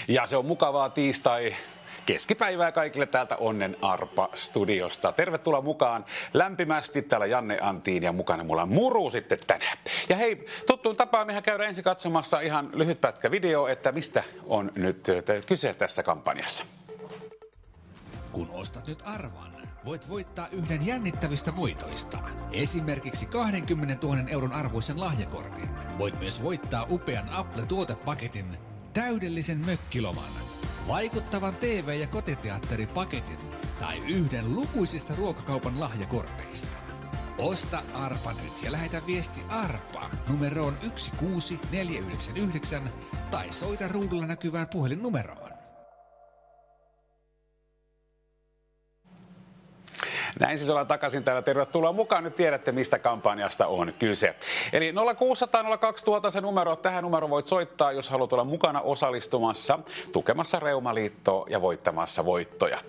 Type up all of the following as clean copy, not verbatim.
Ja se on mukavaa tiistai keskipäivää kaikille täältä Onnen Arpa-studiosta. Tervetuloa mukaan lämpimästi täällä Janne Antiin ja mukana mulla on Muru sitten tänään. Ja hei, tuttuun tapaan mehän käydään ensin katsomassa ihan lyhyt pätkä video, että mistä on nyt kyse tässä kampanjassa. Kun ostat nyt Arvan, voit voittaa yhden jännittävistä voitoista. Esimerkiksi 20 000 euron arvoisen lahjakortin. Voit myös voittaa upean Apple-tuotepaketin, täydellisen mökkiloman, vaikuttavan TV- ja kotiteatteripaketin tai yhden lukuisista ruokakaupan lahjakorteista. Osta Arpa nyt ja lähetä viesti ARPA numeroon 16499 tai soita ruudulla näkyvään puhelinnumeroon. Näin siis ollaan takaisin täällä. Tervetuloa mukaan. Nyt tiedätte, mistä kampanjasta on kyse. Eli 0600 02000 se numero. Tähän numeroon voit soittaa, jos haluat olla mukana osallistumassa, tukemassa Reumaliittoa ja voittamassa voittoja.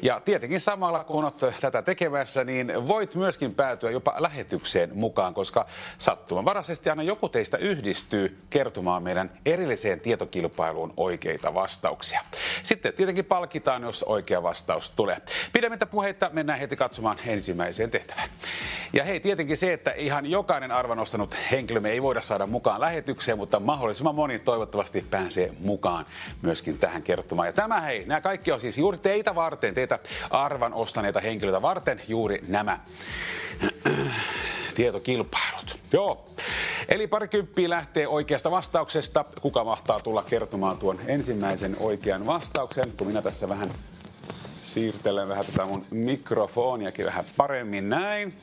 Ja tietenkin samalla, kun olet tätä tekemässä, niin voit myöskin päätyä jopa lähetykseen mukaan, koska sattumanvaraisesti aina joku teistä yhdistyy kertomaan meidän erilliseen tietokilpailuun oikeita vastauksia. Sitten tietenkin palkitaan, jos oikea vastaus tulee. Pidemmittä puheitta mennään heti katsomaan ensimmäiseen tehtävään. Ja hei, tietenkin se, että ihan jokainen arvan ostanut henkilö me ei voida saada mukaan lähetykseen, mutta mahdollisimman moni toivottavasti pääsee mukaan myöskin tähän kertomaan. Ja tämä hei, nämä kaikki on siis juuri teitä varten, teitä arvan ostaneita henkilöitä varten juuri nämä tietokilpailut. Joo. Eli parikymppiä lähtee oikeasta vastauksesta. Kuka mahtaa tulla kertomaan tuon ensimmäisen oikean vastauksen, kun minä tässä vähän siirtelen vähän tätä mun mikrofoniakin vähän paremmin näin.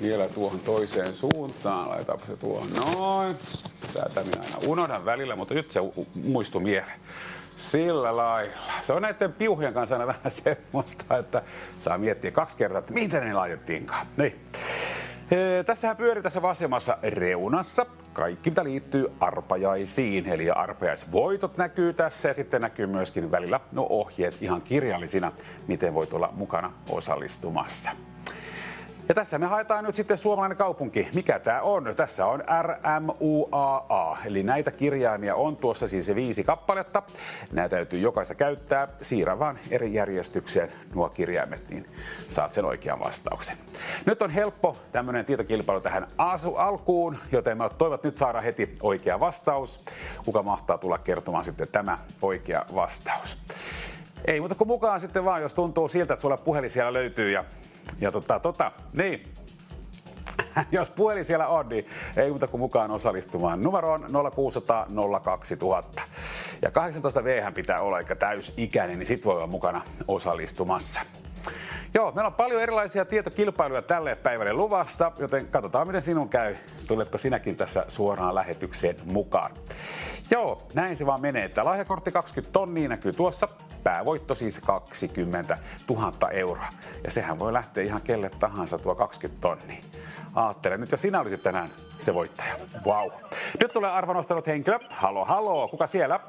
Vielä tuohon toiseen suuntaan. Laitaanpa se tuohon noin. Tätä minä aina unohdan välillä, mutta nyt se muistui mieleen. Sillä lailla. Se on näiden piuhien kanssa aina vähän semmoista, että saa miettiä 2 kertaa, että mitä ne laitettiinkaan. Niin. Tässähän pyörii tässä vasemmassa reunassa kaikki, mitä liittyy arpajaisiin. Eli arpajaisvoitot näkyy tässä ja sitten näkyy myöskin välillä ohjeet ihan kirjallisina, miten voit olla mukana osallistumassa. Ja tässä me haetaan nyt sitten suomalainen kaupunki. Mikä tämä on? Tässä on RMUAA, eli näitä kirjaimia on tuossa siis 5 kappaletta. Nämä täytyy jokaista käyttää. Siirrä vaan eri järjestykseen nuo kirjaimet, niin saat sen oikean vastauksen. Nyt on helppo tämmöinen tietokilpailu tähän alkuun, joten mä toivon, nyt saada heti oikea vastaus. Kuka mahtaa tulla kertomaan sitten tämä oikea vastaus? Ei muuta kuin mukaan sitten vaan, jos tuntuu siltä, että sulla puhelin siellä löytyy ja niin. Jos puhelin siellä on, niin ei muuta kuin mukaan osallistumaan. Numero on 0600 02000. Ja 18V pitää olla, eli täysikäinen, niin sit voi olla mukana osallistumassa. Joo, meillä on paljon erilaisia tietokilpailuja tälle päivälle luvassa, joten katsotaan miten sinun käy. Tuletko sinäkin tässä suoraan lähetykseen mukaan? Joo, näin se vaan menee. Tämä lahjakortti 20 tonnia näkyy tuossa. Päävoitto siis 20 000 euroa. Ja sehän voi lähteä ihan kelle tahansa tuo 20 tonnia. Aattele nyt, jos sinä olisit tänään se voittaja. Vau. Nyt tulee arvan ostanut henkilö. Halo, kuka siellä?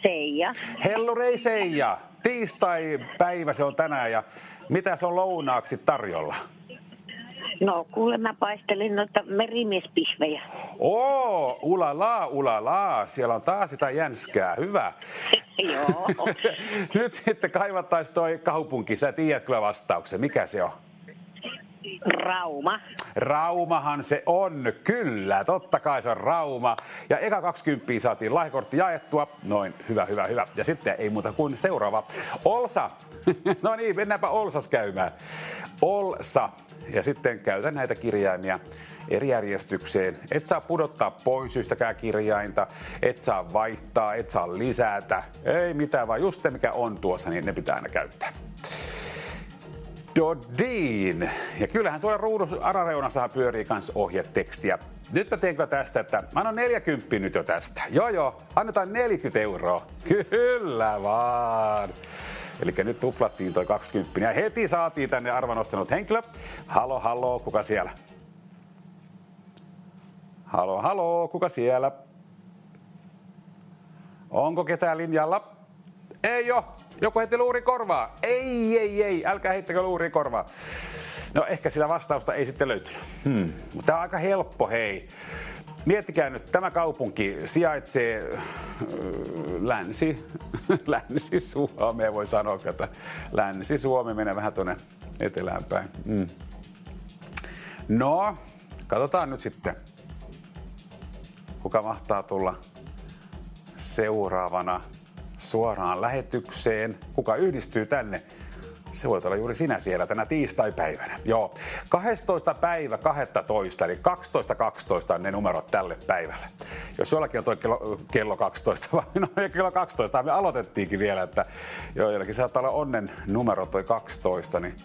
Seija. Hellurei Seija. Tiistai-päivä se on tänään ja mitä se on lounaaksi tarjolla? No kuule, mä paistelin noita merimiespihvejä. Ulalaa. Siellä on taas sitä jänskää. Hyvä. Joo. Nyt sitten kaivattaisiin toi kaupunki. Sä tiedät kyllä vastauksen. Mikä se on? Rauma. Raumahan se on, kyllä. Totta kai se on Rauma. Ja eka 20 saatiin lahjakortti jaettua. Noin, hyvä. Ja sitten ei muuta kuin seuraava. Olsa. No niin, mennäänpä Olsas käymään. Olsa. Ja sitten käytä näitä kirjaimia eri järjestykseen. Et saa pudottaa pois yhtäkään kirjainta, et saa vaihtaa, et saa lisätä. Ei mitään, vaan just se mikä on tuossa, niin ne pitää aina käyttää. Dodin. Ja kyllähän sulla ruudun alareunassahan pyörii kans ohjetekstiä. Nyt mä teen kyllä tästä, että mä annan 40 nyt jo tästä. Joo, annetaan 40 euroa. Kyllä vaan. Eli nyt tuplattiin toi 20 ja heti saatiin tänne arvan ostanut henkilö. Halo, kuka siellä? Halo, kuka siellä? Onko ketään linjalla? Ei oo. Joku heitti luuri korvaa. Ei, älkää heittäkö luuri korvaa. No ehkä sitä vastausta ei sitten löytynyt. Mutta tämä on aika helppo, hei. Miettikää nyt, tämä kaupunki sijaitsee Länsi-Suomeen, voi sanoa, että Länsi-Suomi menee vähän tuonne etelään päin. No, katsotaan nyt sitten, kuka mahtaa tulla seuraavana suoraan lähetykseen. Kuka yhdistyy tänne? Se voi olla juuri sinä siellä tänä tiistai-päivänä. Joo, 12. päivä 12, eli 12.12 on ne numerot tälle päivälle. Jos jollakin on toi kello 12, vai no kello 12, me aloitettiinkin vielä, että joo, jollakin saattaa olla onnen numero toi 12, niin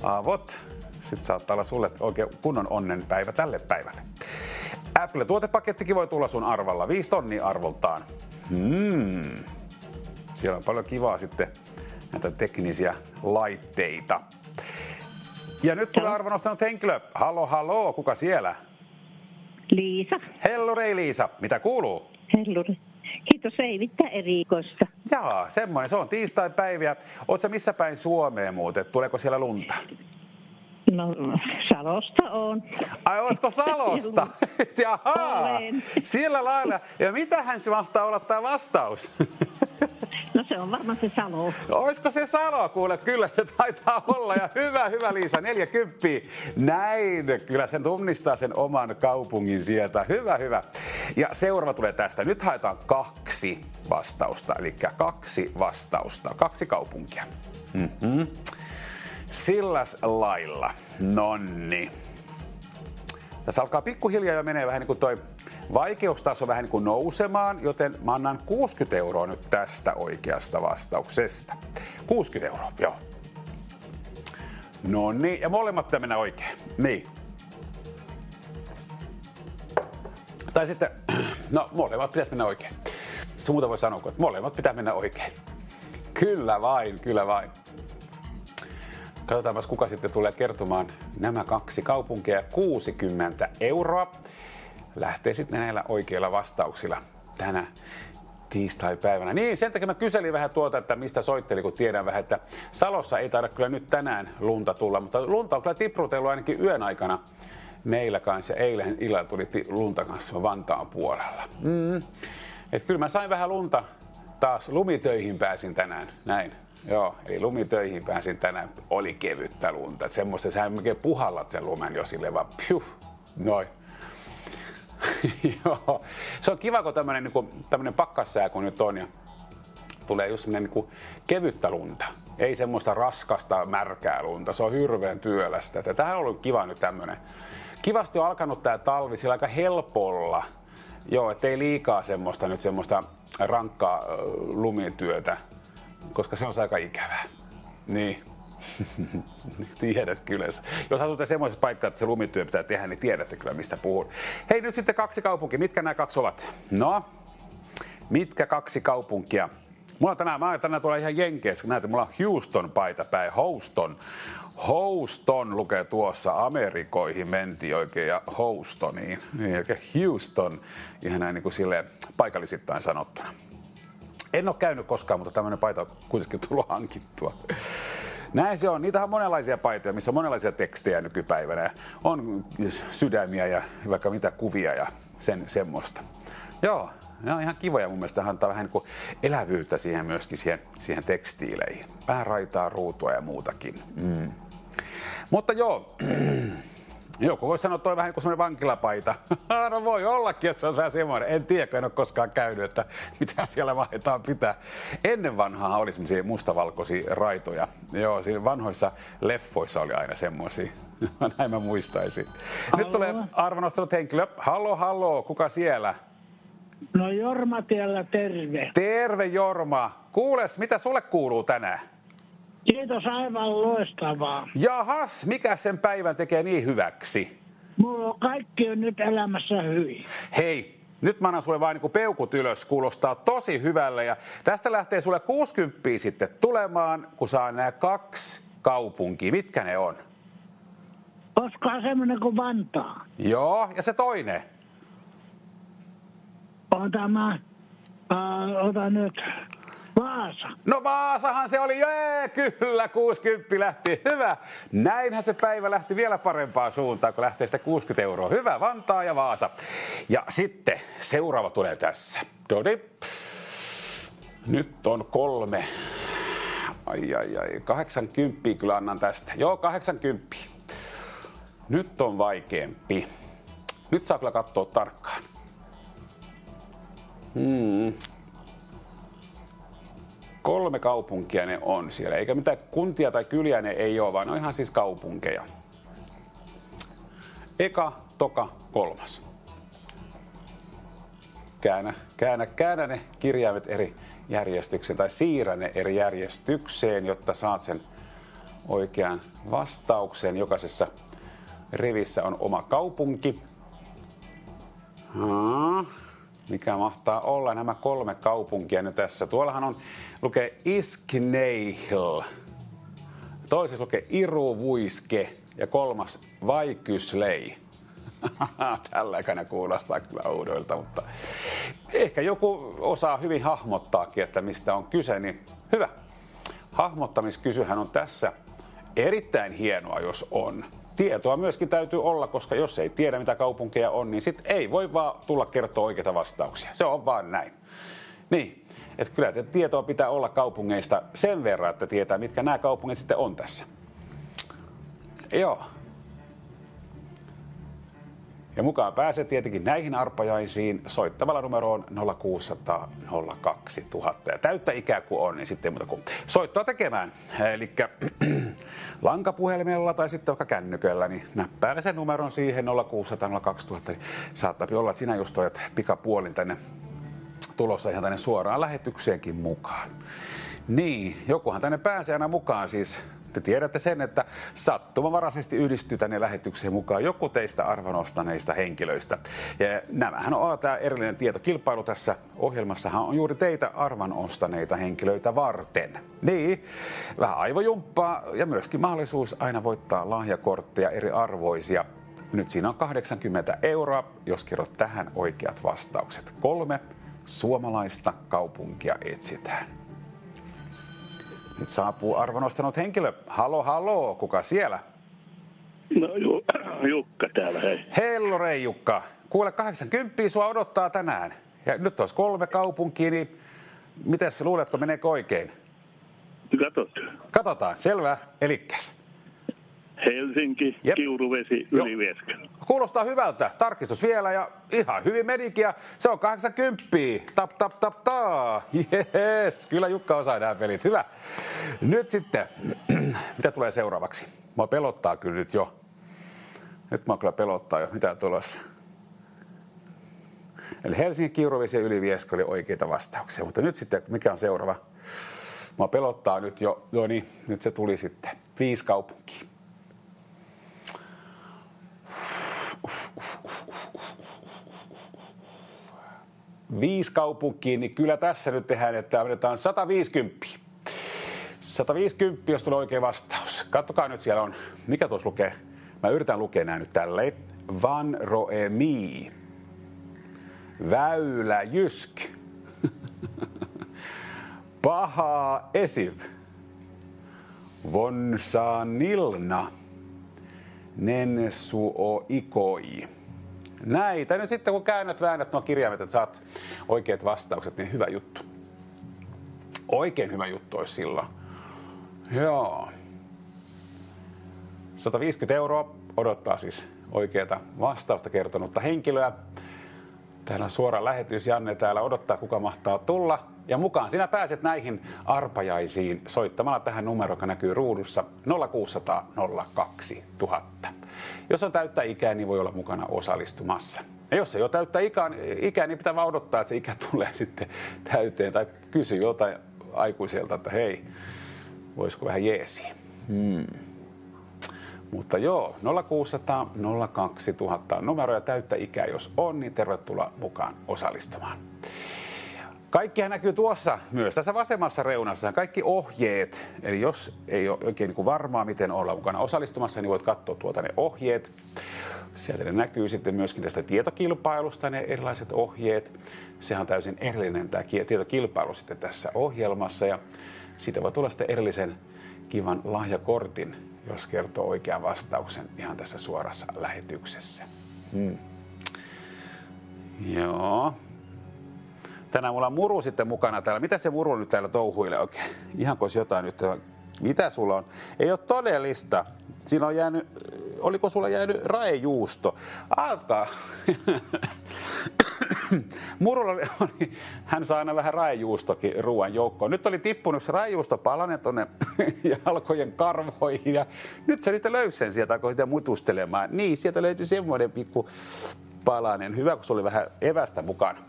aavot. Sitten saattaa olla sulle oikein kunnon onnen päivä tälle päivälle. Apple-tuotepakettikin voi tulla sun arvalla, 5 tonnia arvoltaan. Siellä on paljon kivaa sitten näitä teknisiä laitteita. Ja nyt tulee arvon nostanut henkilö. Haloo, kuka siellä? Liisa. Hellurei Liisa, mitä kuuluu? Helluri. Kiitos, ei mitään erikoista. Jaa, semmoinen, se on tiistai-päiviä. Oot sä missä päin Suomeen muuten? Tuleeko siellä lunta? No, Salosta on. Ai, ootko Salosta? Jaha, olen. sillä lailla. Ja mitähän se mahtaa olla tämä vastaus? No se on varmaan se Salo. Oisko se Salo? Kuule, kyllä se taitaa olla. Ja hyvä Liisa, 40. Näin, kyllä sen tunnistaa sen oman kaupungin sieltä. Hyvä. Ja seuraava tulee tästä. Nyt haetaan 2 vastausta, eli 2 vastausta, 2 kaupunkia. Silläs lailla. Nonni. Tässä alkaa pikkuhiljaa jo menee vähän niin kuin toi vaikeustaso vähän niin kuin nousemaan, joten mä annan 60 € nyt tästä oikeasta vastauksesta. 60 €, joo. Nonni, ja molemmat pitää mennä oikein. Niin. Tai sitten, no molemmat pitäisi mennä oikein. Se muuta voi sanoa, että molemmat pitää mennä oikein. Kyllä vain. Katsotaanpas, kuka sitten tulee kertomaan nämä 2 kaupunkia. 60 € lähtee sitten näillä oikeilla vastauksilla tänä tiistai-päivänä. Niin, sen takia mä kyselin vähän että mistä soitteli, kun tiedän vähän, että Salossa ei taida kyllä nyt tänään lunta tulla, mutta lunta on kyllä tiprutellut ainakin yön aikana meillä kanssa. Eilen illalla tuli lunta kanssa Vantaan puolella. Et kyllä mä sain vähän lunta taas. Lumitöihin pääsin tänään, näin. Joo, eli lumitöihin pääsin tänään, oli kevyttä lunta. Semmoista, sähän melkein puhallat sen lumen jo silleen vaan, noin. Joo, se on kiva, kun tämmönen pakkassää kun nyt on ja tulee just semmoinen niin kevyttä lunta. Ei semmoista raskasta, märkää lunta, se on hirveän työlästä. Tämähän on ollut kiva nyt tämmönen. Kivasti on alkanut tää talvi sillä aika helpolla. Joo, ettei liikaa semmoista rankkaa lumityötä. Koska se on aika ikävää. Niin. Tiedät kyllä. Jos asutte semmoisessa paikassa, että se lumityö pitää tehdä, niin tiedätte kyllä, mistä puhun. Hei, nyt sitten 2 kaupunkia. Mitkä nämä 2 ovat? No, mitkä 2 kaupunkia? Mulla on tänään tuolla ihan Jenkeissä. Näette, mulla on Houston-paita päin. Houston lukee tuossa. Amerikoihin mentiin oikein ja Houstoniin. Niin, Houston, ihan näin niin kuin silleen paikallisittain sanottuna. En ole käynyt koskaan, mutta tämmöinen paita on kuitenkin tullut hankittua. Näin se on. Niitä on monenlaisia paitoja, missä on monenlaisia tekstejä nykypäivänä. On sydämiä ja vaikka mitä kuvia ja semmoista. Joo, ne on ihan kivoja mun mielestä. Antaa vähän niin kuin elävyyttä siihen myöskin siihen tekstiileihin. Vähän raitaa, ruutua ja muutakin. Mutta joo. Joku voi sanoa, että toi vähän niin kuin semmoinen vankilapaita. No voi ollakin, että se on vähän semmoinen. En tiedä, kun en ole koskaan käynyt, että mitä siellä vaihdetaan pitää. Ennen vanhaa oli semmoisia mustavalkoisia raitoja. Joo, siinä vanhoissa leffoissa oli aina semmoisia. Näin mä muistaisin. Nyt tulee arvonostanut henkilö. Haloo, kuka siellä? No Jorma tiellä, terve. Terve Jorma. Kuules, mitä sulle kuuluu tänään? Kiitos, aivan loistavaa. Jahas, mikä sen päivän tekee niin hyväksi? Mulla on kaikki on nyt elämässä hyvin. Hei, nyt mä annan sulle vain niin peukut ylös, kuulostaa tosi hyvälle. Ja tästä lähtee sulle 60 sitten tulemaan, kun saa nämä 2 kaupunkia. Mitkä ne on? Olisikohan semmoinen kuin Vantaa? Joo, ja se toinen? On tämä, ota nyt, Vaasa. No Vaasahan se oli, kyllä, 60 lähti, hyvä. Näinhän se päivä lähti vielä parempaan suuntaan, kun lähtee sitä 60 €. Hyvä, Vantaa ja Vaasa. Ja sitten seuraava tulee tässä. Nyt on 3. Ai, 80 kyllä annan tästä. Joo, 80. Nyt on vaikeampi. Nyt saa kyllä katsoa tarkkaan. 3 kaupunkia ne on siellä, eikä mitään kuntia tai kyliä ne ei ole, vaan ne on ihan siis kaupunkeja. Eka, toka, 3. Käännä ne kirjaimet eri järjestykseen tai siirrä ne eri järjestykseen, jotta saat sen oikean vastauksen. Jokaisessa rivissä on oma kaupunki. Mikä mahtaa olla nämä 3 kaupunkia nyt tässä? Tuollahan lukee Iskneihil. Toisessa lukee Iruvuiske ja 3. Vaikyslei. Tälläkään kuulostaa kyllä oudoilta, mutta ehkä joku osaa hyvin hahmottaakin, että mistä on kyse, niin hyvä. Hahmottamiskysyhän on tässä erittäin hienoa, jos on. Tietoa myöskin täytyy olla, koska jos ei tiedä mitä kaupunkeja on, niin sit ei voi vaan tulla kertoa oikeita vastauksia. Se on vaan näin. Niin, että kyllä tietoa pitää olla kaupungeista sen verran, että tietää mitkä nämä kaupungit sitten on tässä. Joo. Ja mukaan pääsee tietenkin näihin arpajaisiin soittamalla numeroon 0600 02000. Ja täyttä ikää kun on, niin sitten ei muuta kuin soittoa tekemään. Eli lankapuhelimella tai sitten vaikka kännyköllä, niin näppäillä sen numeron siihen 0600 02000. Niin saattaa olla, että sinä just olet pikapuolin tänne tulossa ihan tänne suoraan lähetykseenkin mukaan. Niin, jokuhan tänne pääsee aina mukaan siis. Te tiedätte sen, että sattumavaraisesti yhdistyy tänne lähetykseen mukaan joku teistä arvonostaneista henkilöistä. Ja nämähän on tämä erillinen tietokilpailu tässä ohjelmassahan on juuri teitä arvonostaneita henkilöitä varten. Niin, vähän aivojumppaa ja myöskin mahdollisuus aina voittaa lahjakortteja eri arvoisia. Nyt siinä on 80 €, jos kerrot tähän oikeat vastaukset. 3 suomalaista kaupunkia etsitään. Nyt saapuu arvonostanut henkilö. Halo, kuka siellä? No Jukka täällä, hei. Hellorei Jukka. Kuule, 80 sua odottaa tänään. Ja nyt olisi 3 kaupunkia, niin mites luuletko, meneekö oikein? Katsotaan. Katsotaan, selvä. Elikkäs. Helsinki, Jep. Kiuruvesi, Ylivieskä. Kuulostaa hyvältä. Tarkistus vielä ja ihan hyvin menikin. Se on 80. Tap. Yes, kyllä Jukka osaa nämä pelit. Hyvä. Nyt sitten, mitä tulee seuraavaksi? Mua pelottaa kyllä nyt jo. Nyt mua kyllä pelottaa jo, mitä tulossa. Eli Helsinki, Kiuruvesi ja Ylivieska oli oikeita vastauksia. Mutta nyt sitten, mikä on seuraava? Mua pelottaa nyt jo. No niin, nyt se tuli sitten. 5 kaupunkia. Viisi kaupunkiin, niin kyllä tässä nyt tehdään, että annetaan 150. 150, jos tulee oikea vastaus. Katsokaa nyt, siellä on, mikä tuossa lukee? Mä yritän lukea nämä nyt tälleen. Van Roemi. Väylä Jysk. Paha Esiv. Vonsanilna. Nensuo Ikoi. Näitä nyt sitten kun väännät nuo kirjaimet, että saat oikeat vastaukset, niin hyvä juttu. Oikein hyvä juttu olisi silloin. Joo. 150 € odottaa siis oikeata vastausta kertonutta henkilöä. Täällä on suora lähetys. Janne täällä odottaa, kuka mahtaa tulla. Ja mukaan sinä pääset näihin arpajaisiin soittamalla tähän numeroon, joka näkyy ruudussa 0600 02000. Jos on täyttä ikää, niin voi olla mukana osallistumassa. Ja jos ei ole täyttä ikää, niin pitää vaan odottaa, että se ikä tulee sitten täyteen. Tai kysy jotain aikuiselta, että hei, voisiko vähän jeesiä. Mutta joo, 0600 02000 numero ja täyttä ikää jos on, niin tervetuloa mukaan osallistumaan. Kaikkihan näkyy tuossa myös tässä vasemmassa reunassa. Kaikki ohjeet, eli jos ei ole oikein niin kuin varmaa, miten olla mukana osallistumassa, niin voit katsoa tuolta ne ohjeet. Sieltä ne näkyy sitten myöskin tästä tietokilpailusta ne erilaiset ohjeet. Sehän on täysin erillinen tämä tietokilpailu sitten tässä ohjelmassa ja siitä voi tulla sitten erillisen kivan lahjakortin, jos kertoo oikean vastauksen ihan tässä suorassa lähetyksessä. Joo. Tänään mulla on Muru sitten mukana täällä. Mitä se Muru nyt täällä touhuilee oikein? Ihanko jotain nyt? Mitä sulla on? Ei ole todellista. Siinä on jäänyt, oliko sulla jäänyt raejuusto? Alkaa. Murulla oli, hän saa aina vähän raejuustokin ruoan joukkoon. Nyt oli tippunut se raejuustopalanen tuonne jalkojen karvoihin ja nyt se sitten löysi sen sieltä, alkoi sitä mutustelemaan. Niin, sieltä löytyi semmoinen pikku palanen. Hyvä, kun se oli vähän evästä mukana.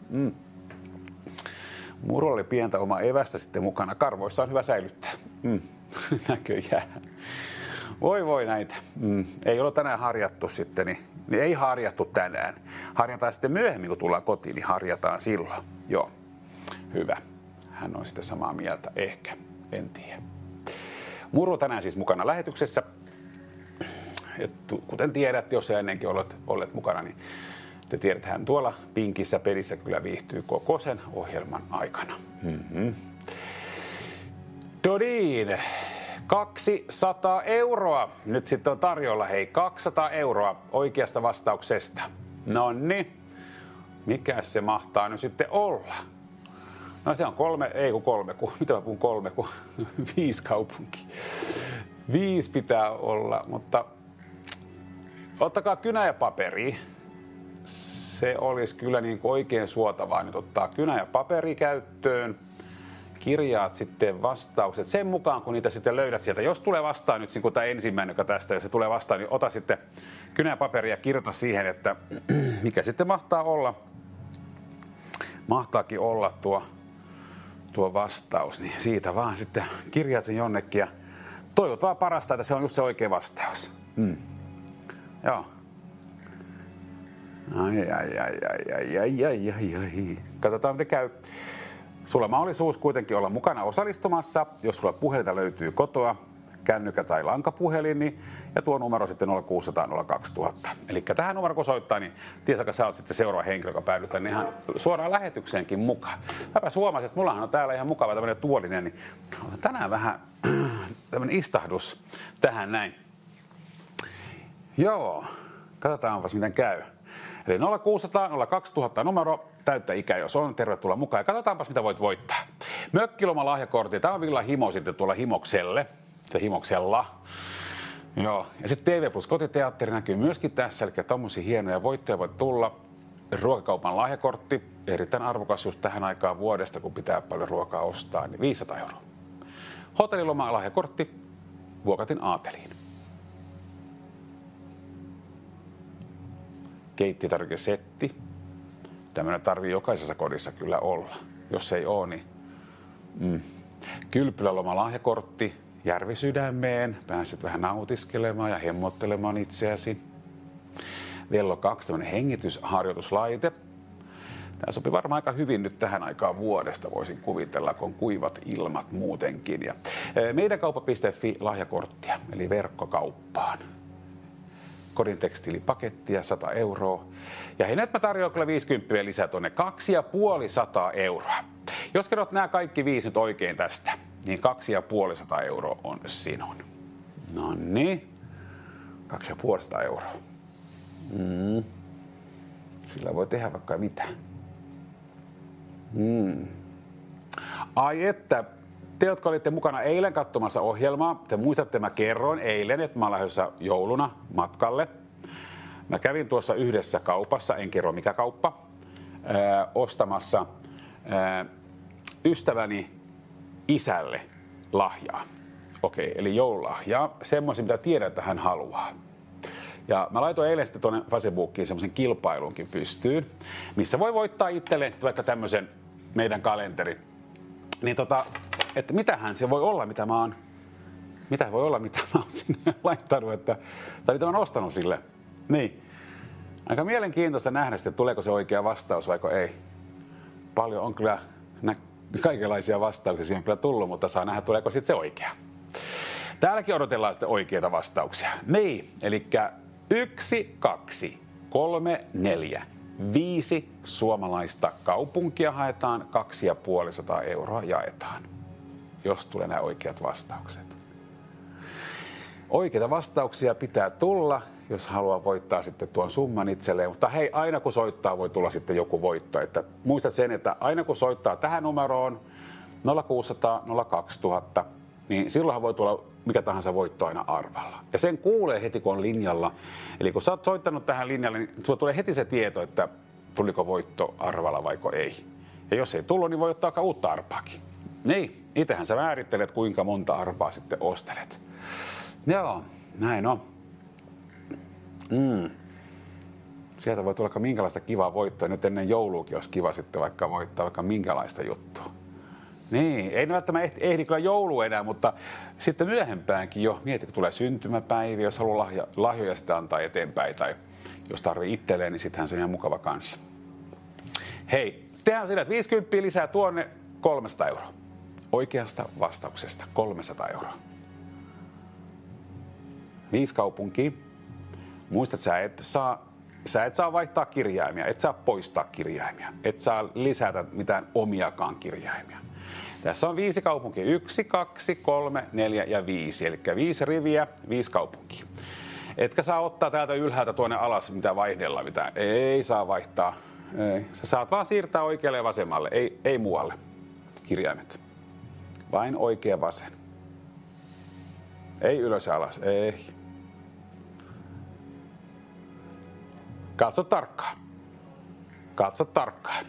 Murulla oli pientä omaa evästä sitten mukana. Karvoissa on hyvä säilyttää. Näköjään. Voi näitä. Ei ole tänään harjattu sitten, niin ei harjattu tänään. Harjataan sitten myöhemmin, kun tullaan kotiin, niin harjataan silloin. Joo, hyvä. Hän on sitten samaa mieltä, ehkä, en tiedä. Muru tänään siis mukana lähetyksessä. Et, kuten tiedät, jos ennenkin olet mukana, niin te tiedät, hän tuolla pinkissä pelissä kyllä viihtyy koko sen ohjelman aikana. Dodin. 200 euroa. Nyt sitten on tarjolla, hei, 200 euroa oikeasta vastauksesta. Nonni, mikä se mahtaa nyt sitten olla? No se on 5 kaupunki. 5 pitää olla, mutta ottakaa kynä ja paperi. Se olisi kyllä niin kuin oikein suotavaa nyt ottaa kynä ja paperi käyttöön. Kirjaat sitten vastaukset sen mukaan, kun niitä sitten löydät sieltä. Jos tulee vastaan nyt, kun tämä ensimmäinen, joka tästä, jos se tulee vastaan, niin ota sitten kynä ja paperi ja kirjoita siihen, että mikä sitten mahtaa olla. Mahtaakin olla tuo vastaus, niin siitä vaan sitten kirjaat sen jonnekin ja toivot vaan parasta, että se on just se oikea vastaus. Joo. Ai. Katsotaan, miten käy. Sulla on mahdollisuus kuitenkin olla mukana osallistumassa, jos sulla puhelinta löytyy kotoa, kännykkä tai lankapuhelin, niin, ja tuo numero sitten 0600 02000. Eli tähän numero kun soittaa, niin tiedätkö, sä oot sitten seuraava henkilö, joka päädytään niin ihan suoraan lähetykseenkin mukaan. Mäpäs huomasin, että mullahan on täällä ihan mukava tämmöinen tuolinen, niin tänään vähän tämmöinen istahdus tähän näin. Joo, katsotaanpas miten käy. Eli 0600 02000 numero, täyttä ikää jos on, tervetuloa mukaan. Ja katsotaanpas mitä voit voittaa. Mökkiloma lahjakortti, tämä on Villa Himo sitten tuolla Himoksella. Joo, ja sitten TV Plus kotiteatteri näkyy myöskin tässä, eli tommosia hienoja voittoja voit tulla. Ruokakaupan lahjakortti, erittäin arvokas just tähän aikaan vuodesta, kun pitää paljon ruokaa ostaa, niin 500 euroa. Hotelliloma lahjakortti, Vuokatin aateliin. Keittiötarvikesetti. Tämmöinen tarvii jokaisessa kodissa kyllä olla. Jos ei ole, niin Kylpyläloma lahjakortti Järvisydämeen. Pääset vähän nautiskelemaan ja hemmottelemaan itseäsi. Vello 2, tämmöinen hengitysharjoituslaite. Tämä sopii varmaan aika hyvin nyt tähän aikaan vuodesta, voisin kuvitella, kun on kuivat ilmat muutenkin. Ja meidänkauppa.fi lahjakorttia, eli verkkokauppaan. Kodin tekstiilipakettia 100 euroa. Ja hei, nyt mä tarjoan kyllä 50 lisää tuonne 250 euroa. Jos kerrot nämä kaikki 5 nyt oikein tästä, niin 250 euroa on sinun. No niin, 250 euroa. Sillä voi tehdä vaikka mitä. Ai että, te jotka olitte mukana eilen katsomassa ohjelmaa, te muistatte, mä kerroin eilen, että mä olen lähdössä jouluna matkalle. Mä kävin tuossa yhdessä kaupassa, en kerro mikä kauppa, ostamassa ystäväni isälle lahjaa. Okei, eli joululahjaa, semmoisen mitä tiedän, että hän haluaa. Ja mä laitoin eilen sitten tuonne Facebookiin semmoisen kilpailunkin pystyyn, missä voi voittaa itselleen sitten vaikka tämmöisen meidän kalenteri. Niin että mitähän se voi olla, mitä mä oon sinne laittanut, tai mitä mä oon ostanut sille. Niin. Aika mielenkiintoista nähdä sitten, tuleeko se oikea vastaus vaiko ei. Paljon on kyllä Kaikenlaisia vastauksia siihen kyllä tullut, mutta saa nähdä, tuleeko sitten se oikea. Täälläkin odotellaan sitten oikeita vastauksia. Niin, eli 1, 2, 3, 4, 5 suomalaista kaupunkia haetaan, 250 € jaetaan, jos tulee nämä oikeat vastaukset. Oikeita vastauksia pitää tulla, jos haluaa voittaa sitten tuon summan itselleen. Mutta hei, aina kun soittaa, voi tulla sitten joku voitto. Että muistat sen, että aina kun soittaa tähän numeroon 0600 02000, niin silloinhan voi tulla mikä tahansa voitto aina arvalla. Ja sen kuulee heti, kun on linjalla. Eli kun sä oot soittanut tähän linjalle, niin sulla tulee heti se tieto, että tuliko voitto arvalla vaiko ei. Ja jos ei tullut, niin voi ottaa uutta arpaakin. Niin, itsehän sä määrittelet, kuinka monta arpaa sitten ostelet. Joo, näin on. Sieltä voi tulla minkälaista kivaa voittoa. Nyt ennen jouluukin olisi kiva sitten vaikka voittaa vaikka minkälaista juttua. Niin, ei välttämättä ehdi kyllä joulu enää, mutta sitten myöhempäänkin jo. Mieti, kun tulee syntymäpäivä, jos haluaa lahjoja sitten antaa eteenpäin tai jos tarvii itselleen, niin sittenhän se on ihan mukava kanssa. Hei, tehdään sillä, että 50 lisää tuonne 300 €. Oikeasta vastauksesta 300 €. 5 kaupunkia. Muistat, sä et saa vaihtaa kirjaimia, et saa poistaa kirjaimia, et saa lisätä mitään omiakaan kirjaimia. Tässä on 5 kaupunkia. 1, 2, 3, 4 ja 5. Eli 5 riviä, 5 kaupunkia. Etkä saa ottaa täältä ylhäältä tuonne alas mitä vaihdella. Mitä. Ei saa vaihtaa. Ei. Sä saat vaan siirtää oikealle ja vasemmalle. Ei muualle kirjaimet. Vain oikea vasen. Ei ylös ja alas. Ei. Katso tarkkaan. Katso tarkkaan.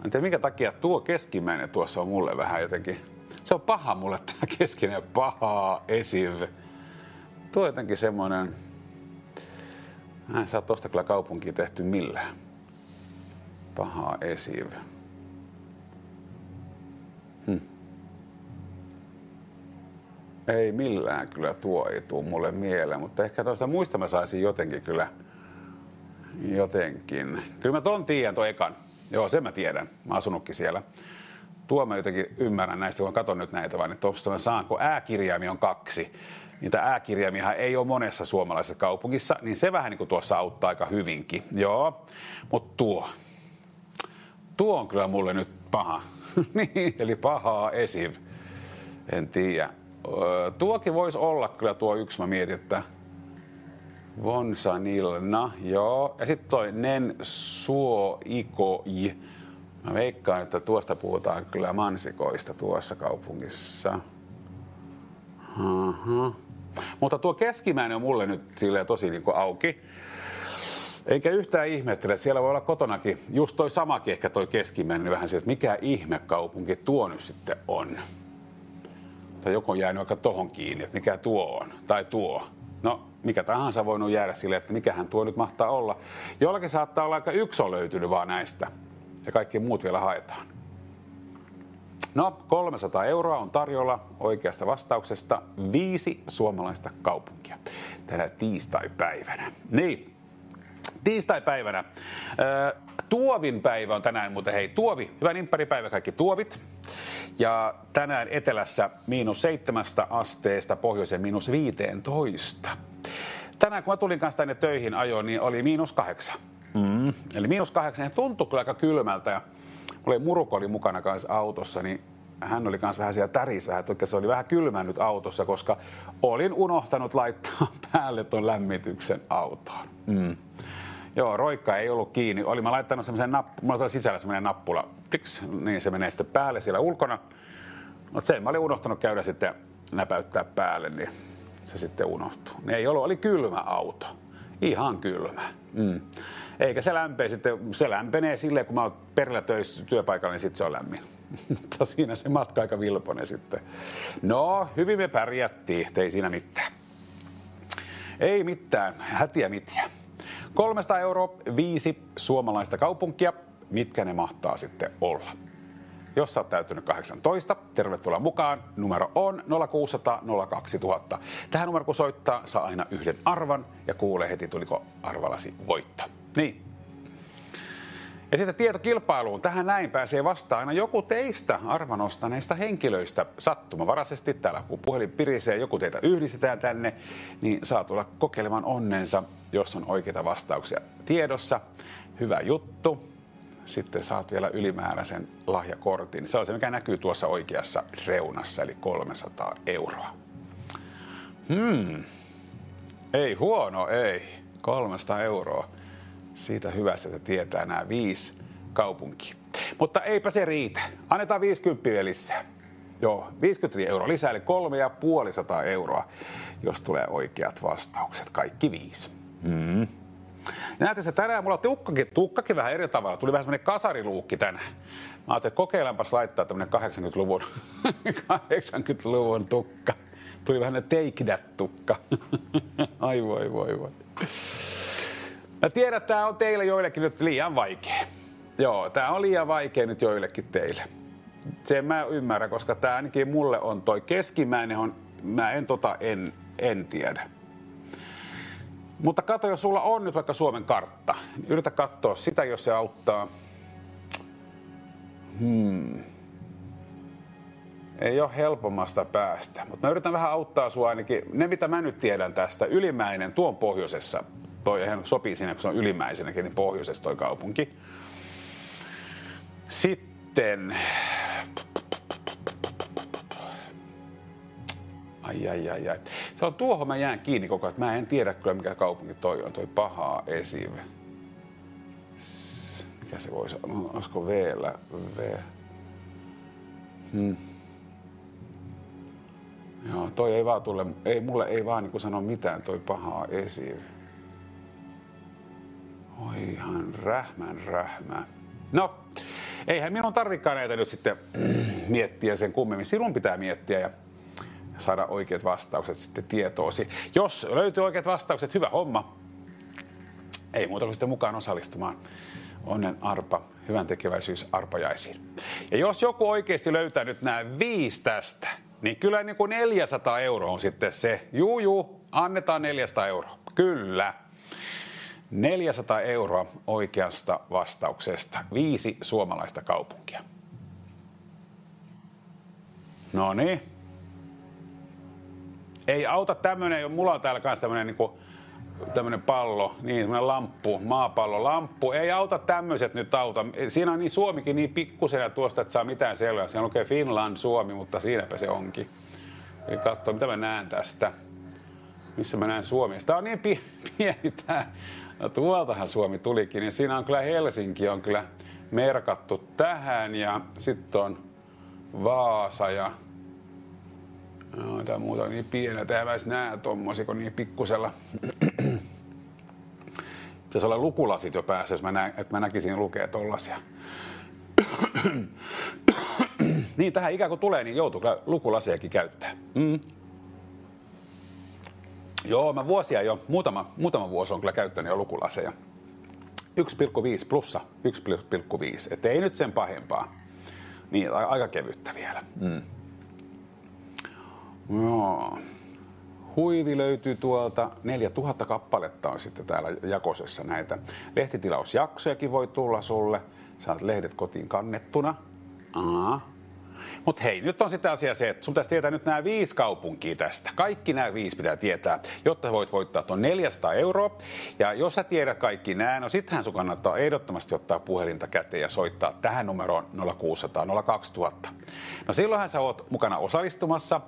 En tiedä minkä takia tuo keskimmäinen tuossa on mulle vähän jotenkin. Se on paha mulle tämä keskinen, paha esiv. Tuo on jotenkin semmoinen. Mä en saa tosta kyllä kaupunkia tehty millään. Paha esiv. Ei millään kyllä tuo ei tuu mulle mieleen, mutta ehkä tuosta muista mä saisin jotenkin kyllä. Jotenkin. Kyllä mä ton tiedän, ton ekan. Joo, sen mä tiedän. Mä oon asunutkin siellä. Tuo mä jotenkin ymmärrän näistä, kun katson nyt näitä, vaan että tuosta mä saan, kun ääkirjaimia on 2. Niitä ääkirjaimiahan ei ole monessa suomalaisessa kaupungissa, niin se vähän niin kuin tuossa auttaa aika hyvinkin. Joo, mutta tuo on kyllä mulle nyt paha. Niin, eli pahaa esiv. En tiedä. Tuokin voisi olla kyllä tuo yksi, mä mietin, että Vonsanilna, joo. Ja sitten toi Nen Suoikoj. Mä veikkaan, että tuosta puhutaan kyllä mansikoista tuossa kaupungissa. Mutta tuo keskimmäinen on mulle nyt silleen tosi niin kuin auki. Eikä yhtään ihmettele, siellä voi olla kotonakin, just toi samakin ehkä toi keskimmäinen, vähän se, että mikä ihmekaupunki tuo nyt sitten on. Tai joku on jäänyt aika tohon kiinni, että mikä tuo on, tai tuo. No, mikä tahansa voinut jäädä silleen, että mikähän tuo nyt mahtaa olla. Jollakin saattaa olla aika yksi on löytynyt vaan näistä, ja kaikki muut vielä haetaan. No, 300 € on tarjolla oikeasta vastauksesta 5 suomalaista kaupunkia tänä tiistaipäivänä. Niin. Tiistaipäivänä. Tuovin päivä on tänään, mutta hei, tuovi, hyvä nimpparipäivä kaikki tuovit. Ja tänään etelässä -7 asteesta, pohjoiseen -15. Tänään kun mä tulin kanssa tänne töihin ajoin, niin oli -8. Eli -8 ja tuntui kyllä aika kylmältä. Ja mulla oli Muruko oli mukana kanssa autossa, niin hän oli kanssa vähän siellä tärissä, että se oli vähän kylmännyt autossa, koska olin unohtanut laittaa päälle ton lämmityksen autoon. Joo, roikka ei ollut kiinni. Olin mä laittanut semmoisen mulla oli sisällä semmoinen nappula. Tiks, niin se menee sitten päälle siellä ulkona. Mutta sen mä olin unohtanut käydä sitten näpäyttää päälle, niin se sitten unohtui. Ei ollut, oli kylmä auto. Ihan kylmä. Eikä se lämpee sitten, se lämpenee silleen, kun mä oon perillä töissä työpaikalla, niin sitten se on lämmin. Mutta siinä se matka aika vilponen sitten. No, hyvin me pärjättiin, ei siinä mitään. Ei mitään, hätiä mitään. 300 €, 5 suomalaista kaupunkia. Mitkä ne mahtaa sitten olla? Jos sä oot täyttänyt 18, tervetuloa mukaan. Numero on 0600 02000. Tähän numero kun soittaa, saa aina yhden arvan ja kuulee heti, tuliko arvalasi voitto. Niin. Ja sitten tietokilpailuun. Tähän näin pääsee vastaan aina joku teistä arvan ostaneista henkilöistä sattumavaraisesti. Täällä kun puhelin pirisee, joku teitä yhdistetään tänne, niin saa tulla kokeilemaan onnensa, jos on oikeita vastauksia tiedossa. Hyvä juttu. Sitten saat vielä ylimääräisen lahjakortin. Se on se, mikä näkyy tuossa oikeassa reunassa, eli 300 euroa. Ei huono, ei. 300 euroa. Siitä hyvästä, että tietää nämä 5 kaupunkia. Mutta eipä se riitä. Annetaan 50 vielä lisää. Joo, 50 euroa lisää, eli 350 euroa, jos tulee oikeat vastaukset. Kaikki 5. Näette se tänään, mulla on tukkakin vähän eri tavalla. Tuli vähän semmoinen kasariluukki tänään. Mä ajattelin, että kokeillaanpas laittaa tämmöinen 80-luvun tukka. Tuli vähän take that tukka. Ai voi. Mä tiedän, että tää on teille joillekin nyt liian vaikea. Joo, tää on liian vaikea nyt joillekin teille. Sen mä ymmärrän, koska tää ainakin mulle on toi keskimmäinen on, mä en tiedä. Mutta kato, jos sulla on nyt vaikka Suomen kartta, niin yritä katsoa sitä, jos se auttaa. Ei ole helpommasta päästä, mutta mä yritän vähän auttaa sua ainakin. Ne, mitä mä nyt tiedän tästä, Ylimäinen, tuon pohjoisessa. Toi ihan sopii siinä, kun se on Ylimäisenäkin, niin pohjoisessa toi kaupunki. Sitten... Ai. Se on tuohon mä jään kiinni koko ajan, että mä en tiedä kyllä mikä kaupunki toi on, toi Pahaa Esive. Mikä se voisi olla? Olisiko V-llä? Joo, toi ei vaan tule, mulle ei vaan niin sano mitään toi Pahaa Esive. Oi ihan rähmää. No, eihän minun tarvikaan näitä nyt sitten miettiä sen kummemmin. Sinun pitää miettiä ja saada oikeat vastaukset sitten tietoosi. Jos löytyy oikeat vastaukset, hyvä homma. Ei muuta kuin sitten mukaan osallistumaan Onnen arpa, hyvän tekeväisyys arpajaisiin. Ja jos joku oikeasti löytää nyt nämä 5 tästä, niin kyllä niin kuin 400 euroa on sitten se. Annetaan 400 euroa. Kyllä. 400 euroa oikeasta vastauksesta. 5 suomalaista kaupunkia. No niin. Ei auta tämmönen, mulla on täällä kanssa tämmönen pallo, niin tämmönen lamppu, maapallolamppu. Ei auta tämmöiset nyt auta. Siinä on niin Suomikin niin pikkusen tuosta, että saa mitään selvää. Siinä lukee Finland, Suomi, mutta siinäpä se onkin. Eli katsoo, mitä mä näen tästä. Missä mä näen Suomi. Tää on niin pieni tää. No tuoltahan Suomi tulikin, niin siinä on kyllä Helsinki on kyllä merkattu tähän ja sitten on Vaasa ja tämä muuta on niin pienä, tää mä edes näe tommosia, kun niin pikkusella. Pitäisi olla lukulasit jo päässä, jos mä näkisin lukea tollasia. Niin tähän ikään kuin tulee, niin joutuu kyllä lukulasiakin käyttää. Joo, mä vuosia jo, muutama vuosi on kyllä käyttänyt jo lukulaseja. 1,5 plussa 1,5, että ei nyt sen pahempaa. Niin, aika kevyttä vielä. Joo. Huivi löytyy tuolta, 4000 kappaletta on sitten täällä jakosessa näitä. Lehtitilausjaksojakin voi tulla sulle, saat lehdet kotiin kannettuna. Mutta hei, nyt on sitten asia se, että sun pitäisi tietää nyt nämä 5 kaupunkia tästä. Kaikki nämä 5 pitää tietää, jotta voit voittaa tuon 400 euroa. Ja jos sä tiedät kaikki nämä, no sittenhän sun kannattaa ehdottomasti ottaa puhelinta käteen ja soittaa tähän numeroon 0600 02000. No silloinhan sä oot mukana osallistumassa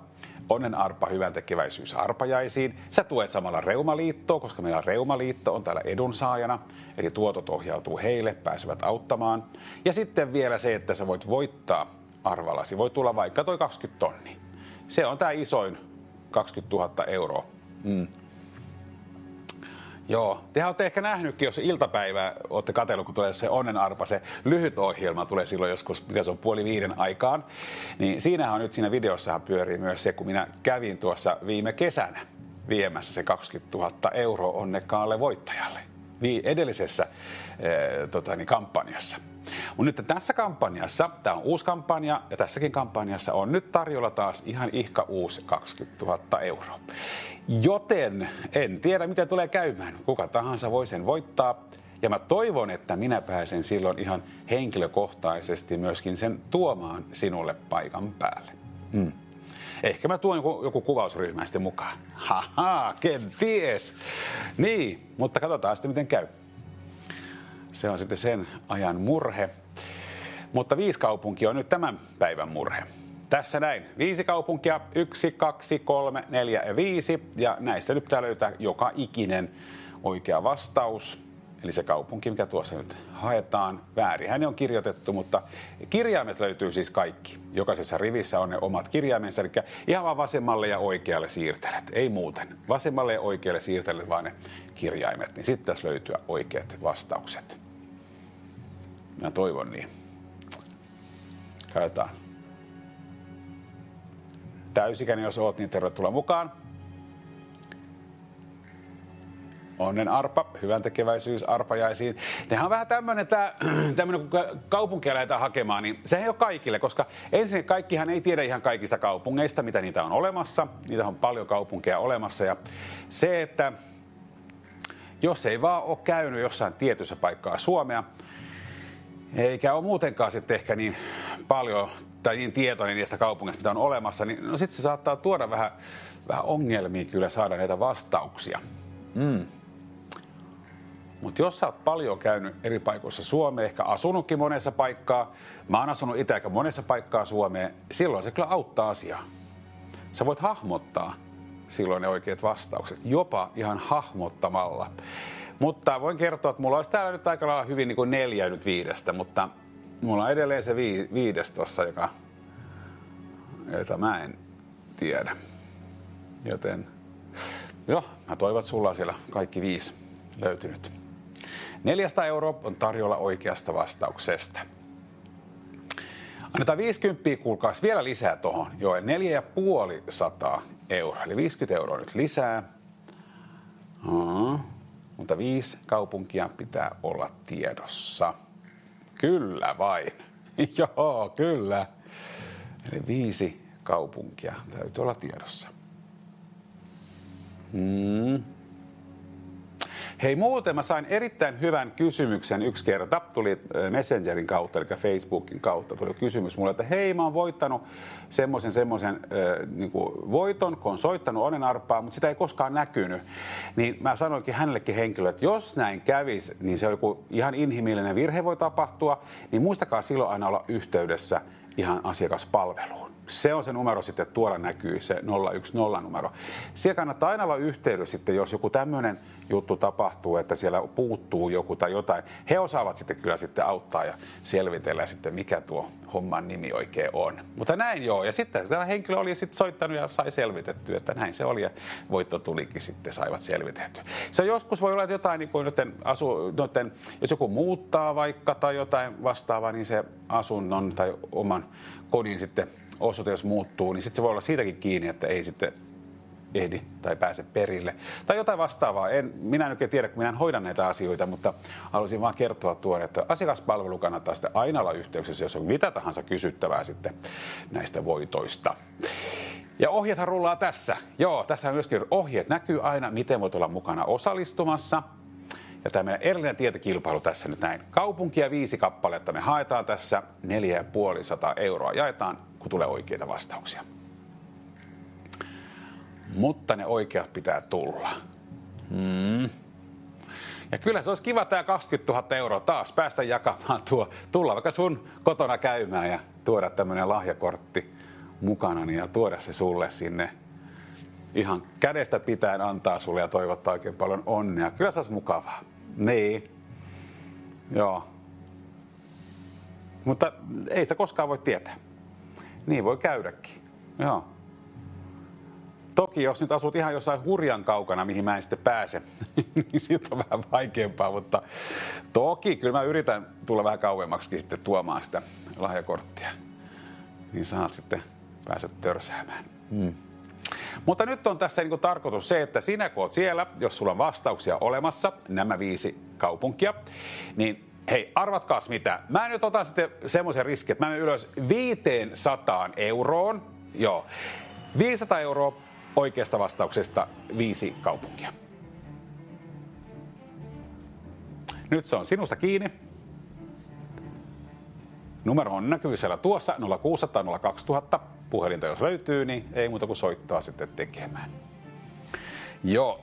Onnen arpa, hyvän tekeväisyys arpajaisiin. Sä tuet samalla Reumaliittoa, koska meillä Reumaliitto on täällä edunsaajana. Eli tuotot ohjautuu heille, pääsevät auttamaan. Ja sitten vielä se, että sä voit voittaa arvalasi. Voi tulla vaikka toi 20 tonnia. Se on tää isoin 20 000 euroa. Joo, tehän olette ehkä nähnytkin, jos iltapäivää olette katsellut, kun tulee se Onnen arpa, se lyhyt ohjelma tulee silloin joskus, mitä se on 4:30 aikaan. Niin siinähän on nyt, siinä videossahan pyörii myös se, kun minä kävin tuossa viime kesänä viemässä se 20 000 euroa onnekkaalle voittajalle. Edellisessä kampanjassa. Mutta nyt tässä kampanjassa, tämä on uusi kampanja ja tässäkin kampanjassa on nyt tarjolla taas ihan ihka uusi 20 000 euroa. Joten en tiedä miten tulee käymään. Kuka tahansa voi sen voittaa. Ja mä toivon, että minä pääsen silloin ihan henkilökohtaisesti myöskin sen tuomaan sinulle paikan päälle. Ehkä mä tuon joku kuvausryhmä sitten mukaan. Haha, kenties. Niin, mutta katsotaan sitten miten käy. Se on sitten sen ajan murhe. Mutta 5 kaupunkia on nyt tämän päivän murhe. Tässä näin. 5 kaupunkia, 1, 2, 3, 4 ja 5. Ja näistä nyt pitää löytää joka ikinen oikea vastaus. Eli se kaupunki, mikä tuossa nyt haetaan. Väärinhän ne on kirjoitettu, mutta kirjaimet löytyy siis kaikki. Jokaisessa rivissä on ne omat kirjaimensa, eli ihan vaan vasemmalle ja oikealle siirtelet. Ei muuten. Vasemmalle ja oikealle siirtelet vaan ne kirjaimet, niin sitten tässä löytyy oikeat vastaukset. Mä toivon niin. Katsotaan. Täysikäinen jos oot, niin tervetuloa mukaan. Onnen arpa, hyvän tekeväisyys arpajaisiin. Nehän on vähän tämmöinen, kun kaupunkia lähdetään hakemaan, niin sehän ei ole kaikille, koska ensin kaikkihan ei tiedä ihan kaikista kaupungeista, mitä niitä on olemassa. Niitä on paljon kaupunkeja olemassa ja se, että jos ei vaan ole käynyt jossain tietyssä paikkaa Suomea, eikä ole muutenkaan sitten ehkä niin paljon tai niin tietoinen niistä kaupungeista, mitä on olemassa, niin no sitten se saattaa tuoda vähän ongelmia kyllä saada näitä vastauksia. Mutta jos sä oot paljon käynyt eri paikoissa Suomeen, ehkä asunutkin monessa paikkaa, mä oon asunut itse aika monessa paikkaa Suomeen, silloin se kyllä auttaa asiaa. Sä voit hahmottaa silloin ne oikeat vastaukset, jopa ihan hahmottamalla. Mutta voin kertoa, että mulla olisi täällä nyt aika lailla hyvin niin kuin 4 nyt 5, mutta mulla on edelleen se 5 tuossa, jota mä en tiedä. Joten joo, mä toivon, että sulla on siellä kaikki 5 löytynyt. 400 euroa on tarjolla oikeasta vastauksesta. Annetaan 50, kuulkaas vielä lisää tuohon. Joo, 450 euroa, eli 50 euroa nyt lisää. Mutta 5 kaupunkia pitää olla tiedossa. Kyllä vain. Joo, kyllä. Eli 5 kaupunkia täytyy olla tiedossa. Hei, muuten mä sain erittäin hyvän kysymyksen yksi kerta. Tuli Messengerin kautta, eli Facebookin kautta tuli kysymys mulle, että hei, mä oon voittanut semmoisen niin voiton, kun on soittanut onnenarppaa, mutta sitä ei koskaan näkynyt. Niin mä sanoinkin hänellekin henkilölle, että jos näin kävisi, niin se joku ihan inhimillinen virhe voi tapahtua, niin muistakaa silloin aina olla yhteydessä ihan asiakaspalveluun. Se on se numero sitten, että tuolla näkyy se 010 numero. Siellä kannattaa aina olla yhteydessä sitten, jos joku tämmöinen juttu tapahtuu, että siellä puuttuu joku tai jotain. He osaavat sitten kyllä sitten auttaa ja selvitellä sitten, mikä tuo homman nimi oikein on. Mutta näin joo. Ja sitten tämä henkilö oli sitten soittanut ja sai selvitettyä, että näin se oli ja voitto tulikin sitten, saivat selvitettyä. Se joskus voi olla, että jotain, niin kuin jos joku muuttaa vaikka tai jotain vastaavaa, niin se asunnon tai oman kodin sitten osoite, jos muuttuu, niin sitten se voi olla siitäkin kiinni, että ei sitten ehdi tai pääse perille. Tai jotain vastaavaa. Minä nyt en tiedä, kun minä en hoida näitä asioita, mutta haluaisin vaan kertoa tuon, että asiakaspalvelu kannattaa sitten aina olla yhteyksissä, jos on mitä tahansa kysyttävää sitten näistä voitoista. Ja ohjeethan rullaa tässä. Joo, tässä myöskin ohjeet näkyy aina, miten voit olla mukana osallistumassa. Ja tämä meidän erillinen tietokilpailu tässä nyt näin. Kaupunkia 5 kappaletta me haetaan tässä, 450 euroa jaetaan, kun tulee oikeita vastauksia. Mutta ne oikeat pitää tulla. Ja kyllä se olisi kiva tämä 20 000 euroa taas päästä jakamaan tulla vaikka sun kotona käymään ja tuoda tämmöinen lahjakortti mukana ja tuoda se sulle sinne. Ihan kädestä pitäen antaa sulle ja toivottaa oikein paljon onnea. Kyllä se olisi mukavaa. Niin. Joo. Mutta ei sitä koskaan voi tietää. Niin voi käydäkin. Joo. Toki jos nyt asut ihan jossain hurjan kaukana, mihin mä en sitten pääse, niin siitä on vähän vaikeampaa, mutta toki kyllä mä yritän tulla vähän kauemmaksikin sitten tuomaan sitä lahjakorttia. Niin saat sitten pääset törsäämään. Mutta nyt on tässä niin tarkoitus se, että sinä kun oot siellä, jos sulla on vastauksia olemassa, nämä 5 kaupunkia, niin hei, arvatkaas mitä. Mä nyt otan sitten semmoisen riskin, että mä menen ylös 500 euroon. Joo, 500 euroa oikeasta vastauksesta 5 kaupunkia. Nyt se on sinusta kiinni. Numero on näkyvissä tuossa 0600 02000. Puhelinta jos löytyy, niin ei muuta kuin soittaa sitten tekemään. Joo,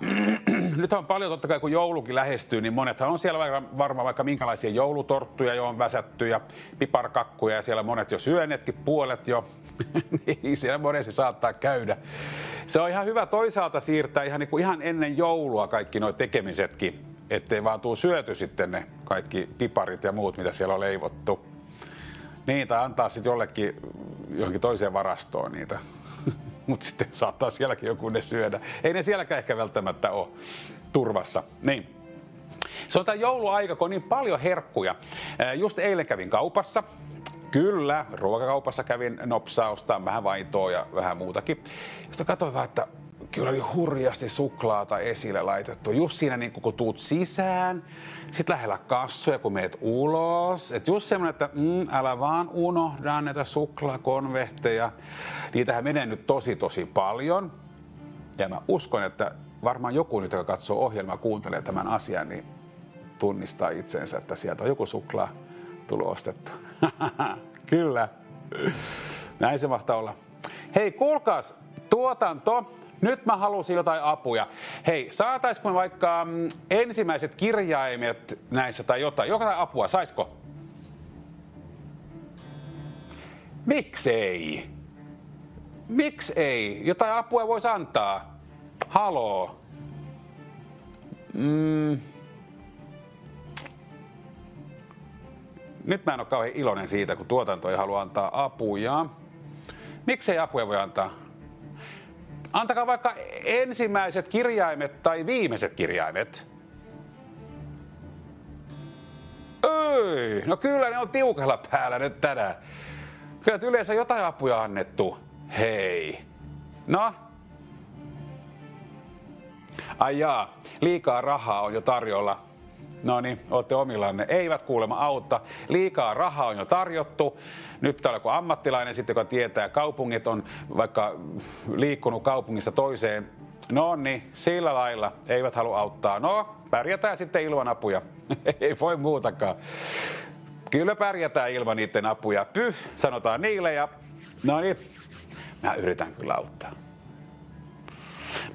nyt on paljon totta kai kun joulukin lähestyy, niin monethan on siellä varmaan vaikka minkälaisia joulutorttuja jo on väsätty ja piparkakkuja ja siellä monet jo syöneetkin, puolet jo. Niin siellä monesti saattaa käydä. Se on ihan hyvä toisaalta siirtää ihan ennen joulua kaikki nuo tekemisetkin, ettei vaan tuu syöty sitten ne kaikki piparit ja muut, mitä siellä on leivottu. Niin, tai antaa sitten jollekin johonkin toiseen varastoon niitä. Mutta sitten saattaa sielläkin joku ne syödä. Ei ne sielläkään ehkä välttämättä ole turvassa. Niin. Se on tämä jouluaika, kun on niin paljon herkkuja. Just eilen kävin kaupassa. Kyllä, ruokakaupassa kävin nopsaa ostaa vähän vaitoa ja vähän muutakin. Sitten katsoin vaan, että kyllä oli hurjasti suklaata esille laitettu. Just siinä niin kun tuut sisään, sitten lähellä kassoja, kun meet ulos. Et just semmoinen, että älä vaan unohda näitä suklaakonvehteja. Niitähän menee nyt tosi paljon. Ja mä uskon, että varmaan joku nyt, joka katsoo ohjelmaa, kuuntelee tämän asian, niin tunnistaa itsensä, että sieltä on joku suklaa tullut ostettu. Kyllä. Näin se mahtaa olla. Hei, kuulkaas, tuotanto. Nyt mä halusin jotain apuja. Hei, saataisiko me vaikka ensimmäiset kirjaimet näissä tai jotain? Jotain apua, saisko? Miksei? Miksei? Jotain apua voisi antaa. Haloo. Nyt mä en ole kauhean iloinen siitä, kun tuotanto ei halua antaa apuja. Miksei apuja voi antaa? Antakaa vaikka ensimmäiset kirjaimet tai viimeiset kirjaimet. Ei, no kyllä ne on tiukalla päällä nyt tänään. Kyllä yleensä jotain apuja annettu. Hei. No? Ai jaa, liikaa rahaa on jo tarjolla. No niin, ootte omillanne. Eivät kuulemma autta. Liikaa rahaa on jo tarjottu. Nyt pitää olla joku ammattilainen sitten, joka tietää. Kaupungit on vaikka liikkunut kaupungista toiseen. No niin, sillä lailla. Eivät halua auttaa. No, pärjätään sitten ilman apuja. Ei voi muutakaan. Kyllä pärjätään ilman niiden apuja. Pyh, sanotaan niille ja no niin, mä yritän kyllä auttaa.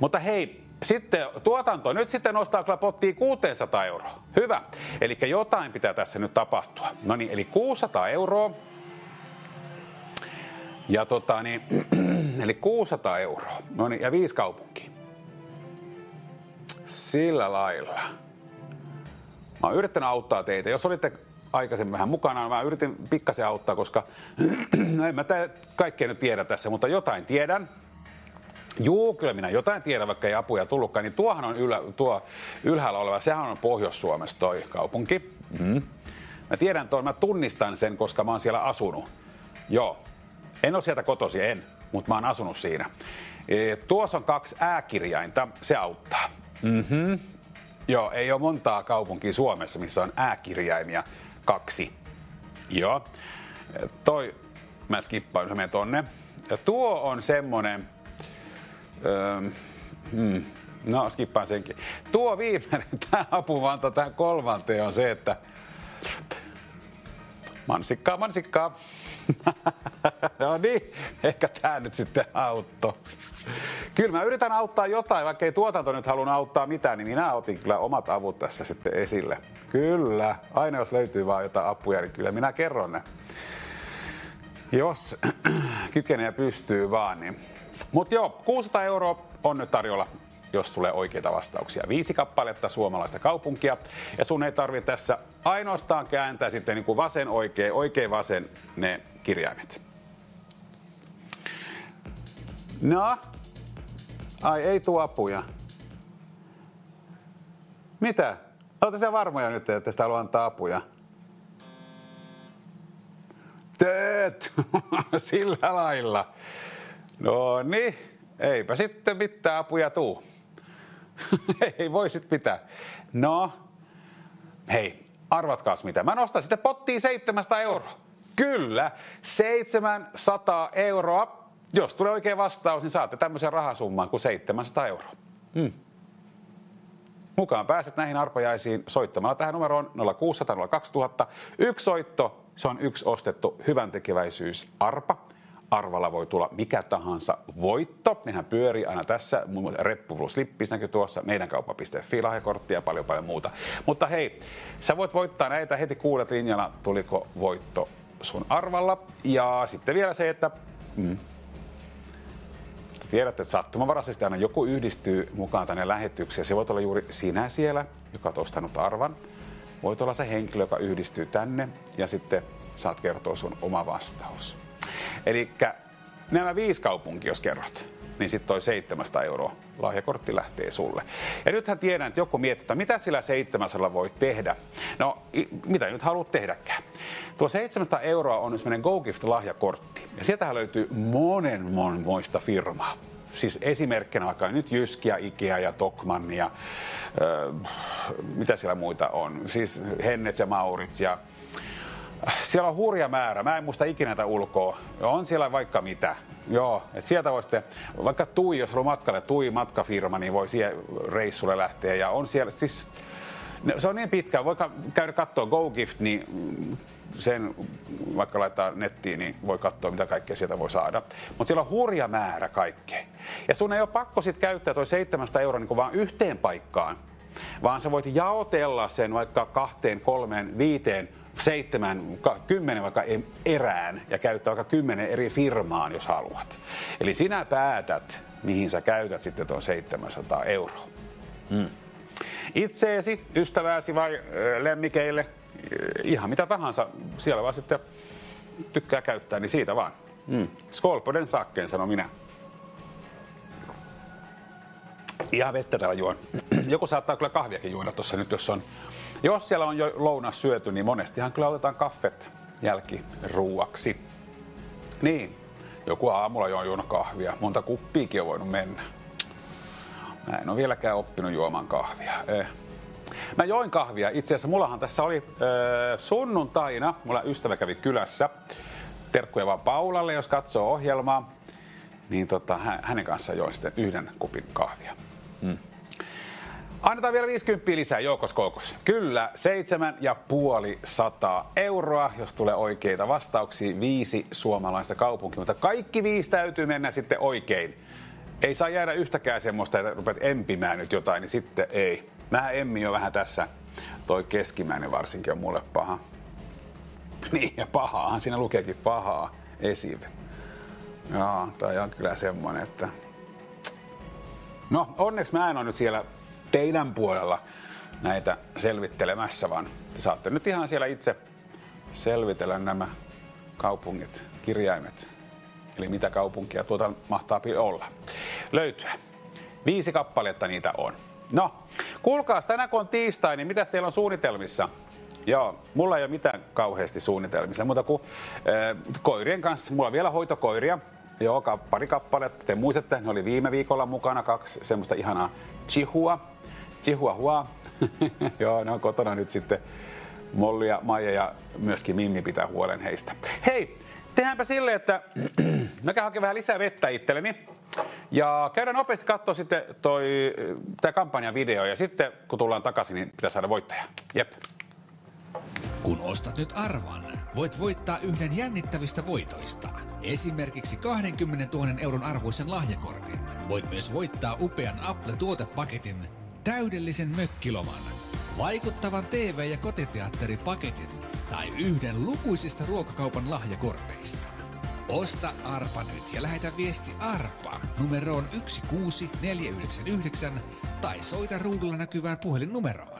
Mutta hei, sitten tuotanto nyt sitten nostaa kyllä pottiin 600 euroa. Hyvä. Eli jotain pitää tässä nyt tapahtua. No niin, eli 600 euroa. Ja eli 600 euroa. No niin, ja 5 kaupunkia. Sillä lailla. Mä oon yrittänyt auttaa teitä. Jos olitte aikaisemmin vähän mukana, niin mä yritin pikkasen auttaa, koska no en mä kaikkea nyt tiedä tässä, mutta jotain tiedän. Juu, kyllä minä jotain tiedän, vaikka ei apuja tullutkaan, niin tuohan on tuo ylhäällä oleva, sehän on Pohjois-Suomessa toi kaupunki. Mä tiedän tuon, mä tunnistan sen, koska mä oon siellä asunut. Joo, en ole sieltä kotosi, mutta mä oon asunut siinä. Tuossa on 2 ääkirjainta, se auttaa. Joo, ei ole montaa kaupunkia Suomessa, missä on ääkirjaimia 2. Joo, toi, mä skippaan, menen tonne. Ja tuo on semmonen, no skippaan senkin. Tuo viimeinen, tämä apuvanta tähän 3. on se, että mansikkaa. No niin, ehkä tää nyt sitten auttoi. Kyllä mä yritän auttaa jotain, vaikka ei tuotanto nyt halunnut auttaa mitään, niin minä otin kyllä omat avut tässä sitten esille. Kyllä, aina jos löytyy vaan jotain apuja, niin kyllä minä kerron ne. Jos kykenee ja pystyy vaan, niin. Mut joo, 600 euroa on nyt tarjolla, jos tulee oikeita vastauksia. 5 kappaletta suomalaista kaupunkia. Ja sun ei tarvitse tässä ainoastaan kääntää sitten niin kuin vasen, oikein vasen ne kirjaimet. No? Ai, ei tuu apuja. Mitä? Olette sitä varmoja nyt, että sitä haluaa antaa apuja? Teet! Sillä lailla. No niin, eipä sitten mitään apuja tuu. Ei voi sit pitää. No, hei, Arvatkaas mitä? Mä nostan sitten pottiin 700 euroa. Kyllä, 700 euroa. Jos tulee oikea vastaus, niin saatte tämmöisen rahasumman kuin 700 euroa. Mukaan pääset näihin arpajaisiin soittamalla tähän numeroon 0600 02000. Yksi soitto, se on yksi ostettu hyväntekeväisyysarpa. Arvalla voi tulla mikä tahansa voitto. Nehän pyörii aina tässä. Muun muassa Reppu plus Lippis näkyy tuossa. Meidänkauppa.fi lahjakortti ja paljon muuta. Mutta hei, sä voit voittaa näitä heti kuulet linjalla, tuliko voitto sun arvalla. Ja sitten vielä se, että tiedätte, että sattumanvaraisesti aina joku yhdistyy mukaan tänne lähetykseen. Se voi olla juuri sinä siellä, joka on ostanut arvan. Voi olla se henkilö, joka yhdistyy tänne ja sitten saat kertoa sun oma vastaus. Eli nämä 5 kaupunkia, jos kerrot, niin sitten toi 700 euroa lahjakortti lähtee sulle. Ja nythän tiedän, että joku miettii, että mitä sillä 700 voi tehdä. No, mitä nyt haluat tehdäkään? Tuo 700 euroa on semmoinen GoGift-lahjakortti. Ja sieltähän löytyy monenmoista firmaa. Siis esimerkkinä vaikka nyt Jyski ja Ikea ja Tokmanni ja mitä siellä muita on. Siis Hennets ja Maurits ja siellä on hurja määrä. Mä en muista ikinä näitä ulkoa. On siellä vaikka mitä. Joo, että sieltä voi sitten, vaikka Tui, jos haluaa matkalle, Tui matkafirma, niin voi siihen reissulle lähteä. Ja on siellä, siis se on niin pitkä, voi käydä katsoa GoGift, niin sen vaikka laittaa nettiin, niin voi katsoa, mitä kaikkea sieltä voi saada. Mutta siellä on hurja määrä kaikkea. Ja sun ei ole pakko sitten käyttää toi 700 euroa niin vaan yhteen paikkaan, vaan sä voit jaotella sen vaikka 2, 3, 5, 7, 10 vaikka erään ja käyttää vaikka 10 eri firmaan, jos haluat. Eli sinä päätät, mihin sä käytät sitten tuon 700 euroa. Itseesi, ystävääsi vai lemmikeille, ihan mitä tahansa, siellä vaan sitten tykkää käyttää, niin siitä vaan. Skål på den saken, sanon minä. Ihan vettä täällä juon. Joku saattaa kyllä kahviakin juoda tuossa nyt, jos siellä on jo lounas syöty, niin monestihan kyllä otetaan kaffet jälkiruuaksi. Niin, joku aamulla jo on juonut kahvia. Monta kuppiikin on voinut mennä. Mä en ole vieläkään oppinut juomaan kahvia. Mä join kahvia. Itse asiassa mullahan tässä oli sunnuntaina, mulla ystävä kävi kylässä. Terkkuja vaan Paulalle, jos katsoo ohjelmaa. Niin hänen kanssaan join sitten 1 kupin kahvia. Annetaan vielä 50 lisää joukos koukos. Kyllä, 750 euroa, jos tulee oikeita vastauksia. 5 suomalaista kaupunkia, mutta kaikki 5 täytyy mennä sitten oikein. Ei saa jäädä yhtäkään semmoista, että rupeat empimään nyt jotain, niin sitten ei. Mähän emmin jo vähän tässä. Toi keskimmäinen varsinkin on mulle paha. Niin, ja pahaahan siinä lukeekin pahaa esiin. Joo, toi on kyllä semmonen, että... No, onneksi mä en ole nyt siellä teidän puolella näitä selvittelemässä, vaan te saatte nyt ihan siellä itse selvitellä nämä kaupungit, kirjaimet. Eli mitä kaupunkia tuota mahtaa olla. Löytyä. 5 kappaletta niitä on. No, kuulkaas, tänään kun on tiistai, niin mitäs teillä on suunnitelmissa? Joo, mulla ei ole mitään kauheasti suunnitelmissa, mutta kuin koirien kanssa. Mulla on vielä hoitokoiria. Joo, pari kappaletta. Te muistatte, ne oli viime viikolla mukana 2 semmoista ihanaa Chihuahua. Joo, ne on kotona nyt sitten. Molli ja Maija ja myöskin Mimmi pitää huolen heistä. Hei, tehdäänpä silleen, että mä käyn hakemaan vähän lisää vettä itselleni. Ja käydään nopeasti katsoa sitten tää kampanjan video ja sitten kun tullaan takaisin, niin pitää saada voittaja. Jep. Kun ostat nyt arvan, voit voittaa 1 jännittävistä voitoista. Esimerkiksi 20 000 euron arvoisen lahjakortin. Voit myös voittaa upean Apple-tuotepaketin, täydellisen mökkiloman, vaikuttavan TV- ja kotiteatteripaketin tai 1 lukuisista ruokakaupan lahjakorteista. Osta arpa nyt ja lähetä viesti ARPA numeroon 16499 tai soita ruudulla näkyvään puhelinnumeroon.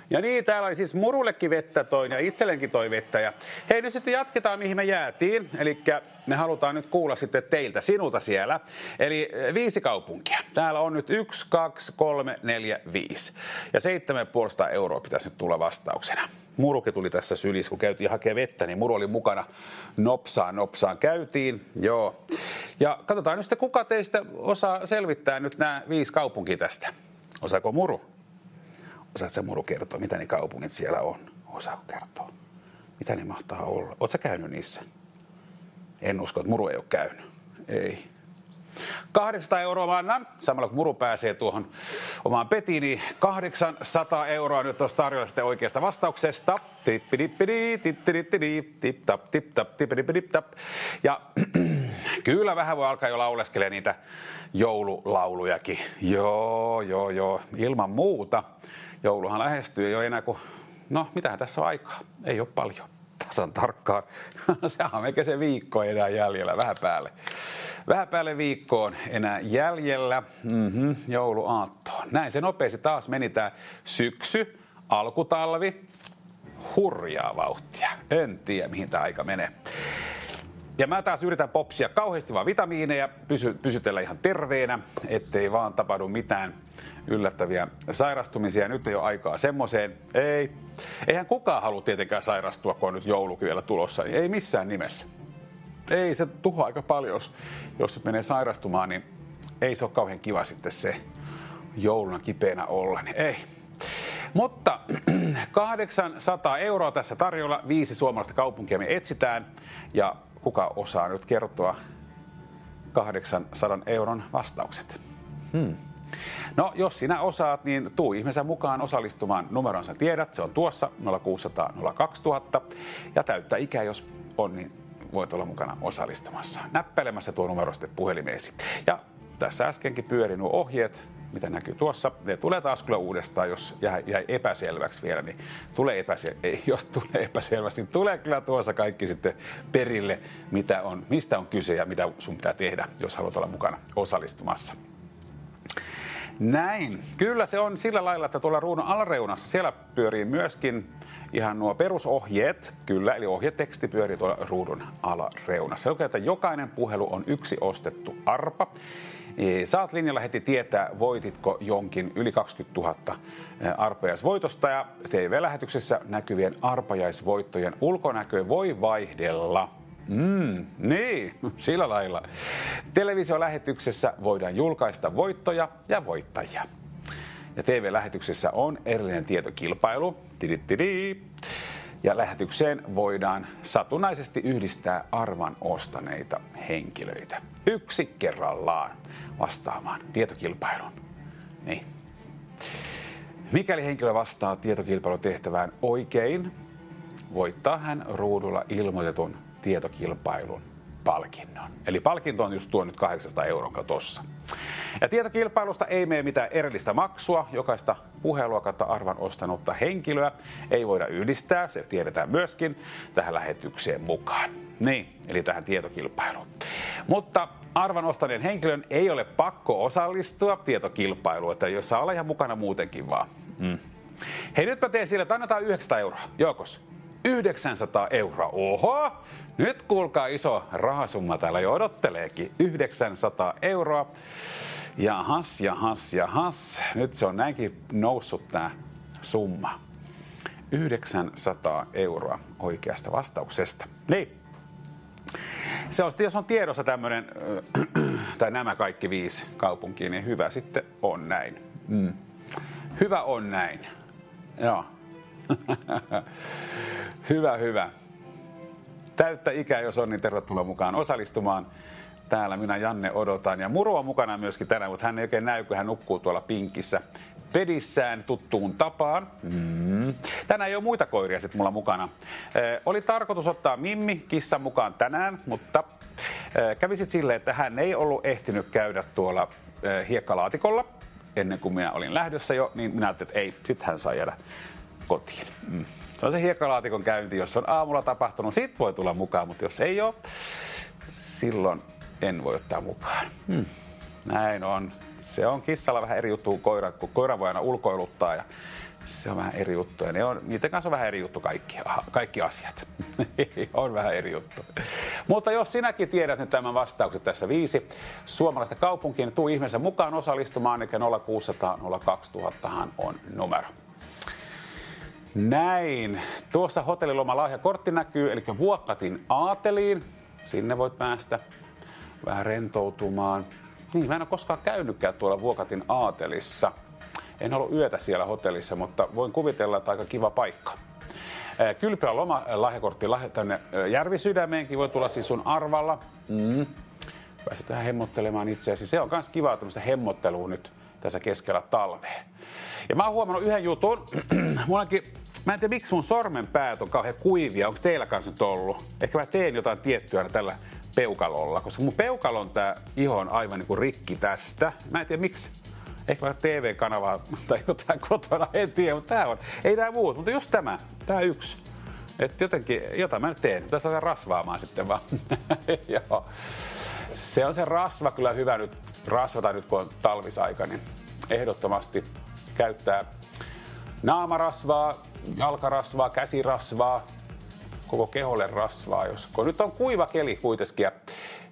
Ja niin, täällä oli siis Murullekin vettä toin ja itsellenkin toi vettä. Ja hei, nyt sitten jatketaan mihin me jäätiin. Eli me halutaan nyt kuulla sitten teiltä, sinulta siellä. Eli 5 kaupunkia. Täällä on nyt 1, 2, 3, 4, 5. Ja 750 euroa pitäisi nyt tulla vastauksena. Murukin tuli tässä sylissä, kun käytiin hakemaan vettä, niin Muru oli mukana nopsaan käytiin. Joo. Ja katsotaan nyt sitten, kuka teistä osaa selvittää nyt nämä 5 kaupunkia tästä. Osaako Muru? Osaatko sä Muru kertoa, mitä ne kaupungit siellä on? Osaako kertoa? Mitä ne mahtaa olla? Ootko sä käynyt niissä? En usko, että Muru ei ole käynyt. Ei. 800 € mä annan. Samalla kun Muru pääsee tuohon omaan petiin, niin 800 € nyt olisi tarjolla sitten oikeasta vastauksesta. Ja kyllä vähän voi alkaa jo lauleskelemaan niitä joululaulujakin. Joo. Ilman muuta. Jouluhan lähestyy jo enää kuin, no mitähän tässä on aikaa. Ei ole paljon. Tasan tarkkaan. Sehän on melkein se viikko enää jäljellä, vähän päälle viikkoon enää jäljellä jouluaattoon. Näin se nopeasti taas meni tää syksy, alkutalvi, hurjaa vauhtia. En tiedä mihin tää aika menee. Ja mä taas yritän popsia kauheasti vaan vitamiineja, pysytellä ihan terveenä, ettei vaan tapahdu mitään yllättäviä sairastumisia. Nyt ei ole aikaa semmoiseen. Eihän kukaan halua tietenkään sairastua, kun on nyt joulukyöllä tulossa. Ei missään nimessä. Ei, se tuhoaa aika paljon, jos nyt menee sairastumaan, niin ei se ole kauhean kiva sitten se jouluna kipeänä olla. Niin ei. Mutta 800 € tässä tarjolla, 5 suomalaista kaupunkia me etsitään. Ja kuka osaa nyt kertoa 800 € vastaukset? No, jos sinä osaat, niin tuu ihmeensä mukaan osallistumaan. Numeronsa tiedät, se on tuossa 0600 02000. Ja täyttä ikää, jos on, niin voit olla mukana osallistumassa. Näppäilemässä tuo numero sitten puhelimeesi. Ja tässä äskenkin pyöri nuo ohjeet, mitä näkyy tuossa. Ne tulee taas kyllä uudestaan, jos jäi epäselväksi vielä, niin jos tulee epäselvästi, niin tulee kyllä tuossa kaikki sitten perille, mistä on kyse ja mitä sun pitää tehdä, jos haluat olla mukana osallistumassa. Näin. Kyllä se on sillä lailla, että tuolla ruudun alareunassa siellä pyörii myöskin ihan nuo perusohjeet. Kyllä, eli ohjeteksti pyörii tuolla ruudun alareunassa. Se lukee, että jokainen puhelu on yksi ostettu arpa. Saat linjalla heti tietää, voititko jonkin yli 20 000 arpajaisvoitosta, ja TV-lähetyksessä näkyvien arpajaisvoittojen ulkonäkö voi vaihdella. Niin, sillä lailla. Televisiolähetyksessä voidaan julkaista voittoja ja voittajia. Ja TV-lähetyksessä on erillinen tietokilpailu. Ja lähetykseen voidaan satunnaisesti yhdistää arvan ostaneita henkilöitä. Yksi kerrallaan vastaamaan tietokilpailuun. Niin. Mikäli henkilö vastaa tietokilpailutehtävään oikein, voittaa hän ruudulla ilmoitetun tietokilpailun palkinnon. Eli palkinto on just tuo nyt 800 € tossa. Ja tietokilpailusta ei mene mitään erillistä maksua. Jokaista puhelua kautta arvan ostanutta henkilöä ei voida yhdistää, se tiedetään myöskin, tähän lähetykseen mukaan. Niin, eli tähän tietokilpailuun. Mutta arvan ostaneen henkilön ei ole pakko osallistua tietokilpailuun, että jos saa olla ihan mukana muutenkin vaan. Hei, nyt mä teen sillä, että annetaan 900 €. Joukos, 900 €. Oho! Nyt kuulkaa, iso rahasumma täällä jo odotteleekin. 900 €. Jahas. Nyt se on näinkin noussut tää summa. 900 € oikeasta vastauksesta. Niin. Se on sitten, jos on tiedossa tämmönen, tai nämä kaikki 5 kaupunkia, niin hyvä sitten on näin. Hyvä on näin. Joo. Hyvä. Täyttä ikää, jos on, niin tervetuloa mukaan osallistumaan. Täällä minä Janne odotan. Ja Muru on mukana myöskin tänään, mutta hän ei oikein näy, kun hän nukkuu tuolla pinkissä pedissään tuttuun tapaan. Tänään ei ole muita koiria sitten mulla mukana. Oli tarkoitus ottaa Mimmi kissan mukaan tänään, mutta kävi sitten silleen, että hän ei ollut ehtinyt käydä tuolla hiekkalaatikolla ennen kuin minä olin lähdössä jo, niin minä ajattelin, että ei, sit hän saa jäädä kotiin. Se on se hiekkalaatikon käynti, jos on aamulla tapahtunut, sit voi tulla mukaan, mutta jos ei ole, silloin en voi ottaa mukaan. Näin on. Se on kissalla vähän eri juttu kuin koira voi aina ulkoiluttaa ja se on vähän eri juttu. Ja niiden kanssa on vähän eri juttu kaikki asiat. On vähän eri juttu. Mutta jos sinäkin tiedät nyt tämän vastaukset tässä 5 suomalaista kaupunkia, niin tuu ihmeessä mukaan osallistumaan, eli 0600 02000 on numero. Näin. Tuossa hotelliloma lahjakortti näkyy, eli Vuokatin aateliin. Sinne voit päästä vähän rentoutumaan. Niin, mä en ole koskaan käynytkään tuolla Vuokatin aatelissa. En ollut yötä siellä hotellissa, mutta voin kuvitella, että aika kiva paikka. Kylpylän lomalahjakortti tänne Järvisydämeenkin voi tulla siis sun arvalla. Pääset tähän hemmottelemaan itseäsi. Se on myös kivaa tämmöistä hemmottelua nyt tässä keskellä talvea. Ja mä oon huomannut yhden jutun. Mä en tiedä, miksi mun sormenpäät on kauhean kuivia. Onko teillä kanssa nyt ollut? Ehkä mä teen jotain tiettyä tällä peukalolla, koska mun peukalon tää iho on aivan niin kuin rikki tästä. Mä en tiedä miksi. Ehkä vaikka TV-kanavaa tai jotain kotona, en tiedä, mutta tää on. Ei tää muut, mutta just tää yksi. Että jotenkin, jotain mä nyt teen. Tässä on rasvaamaan sitten vaan. Joo. Se on se rasva kyllä hyvä nyt rasvata nyt, kun on talvisaika, niin ehdottomasti käyttää naamarasvaa, jalkarasvaa, käsirasvaa, koko keholle rasvaa. Kun nyt on kuiva keli kuitenkin ja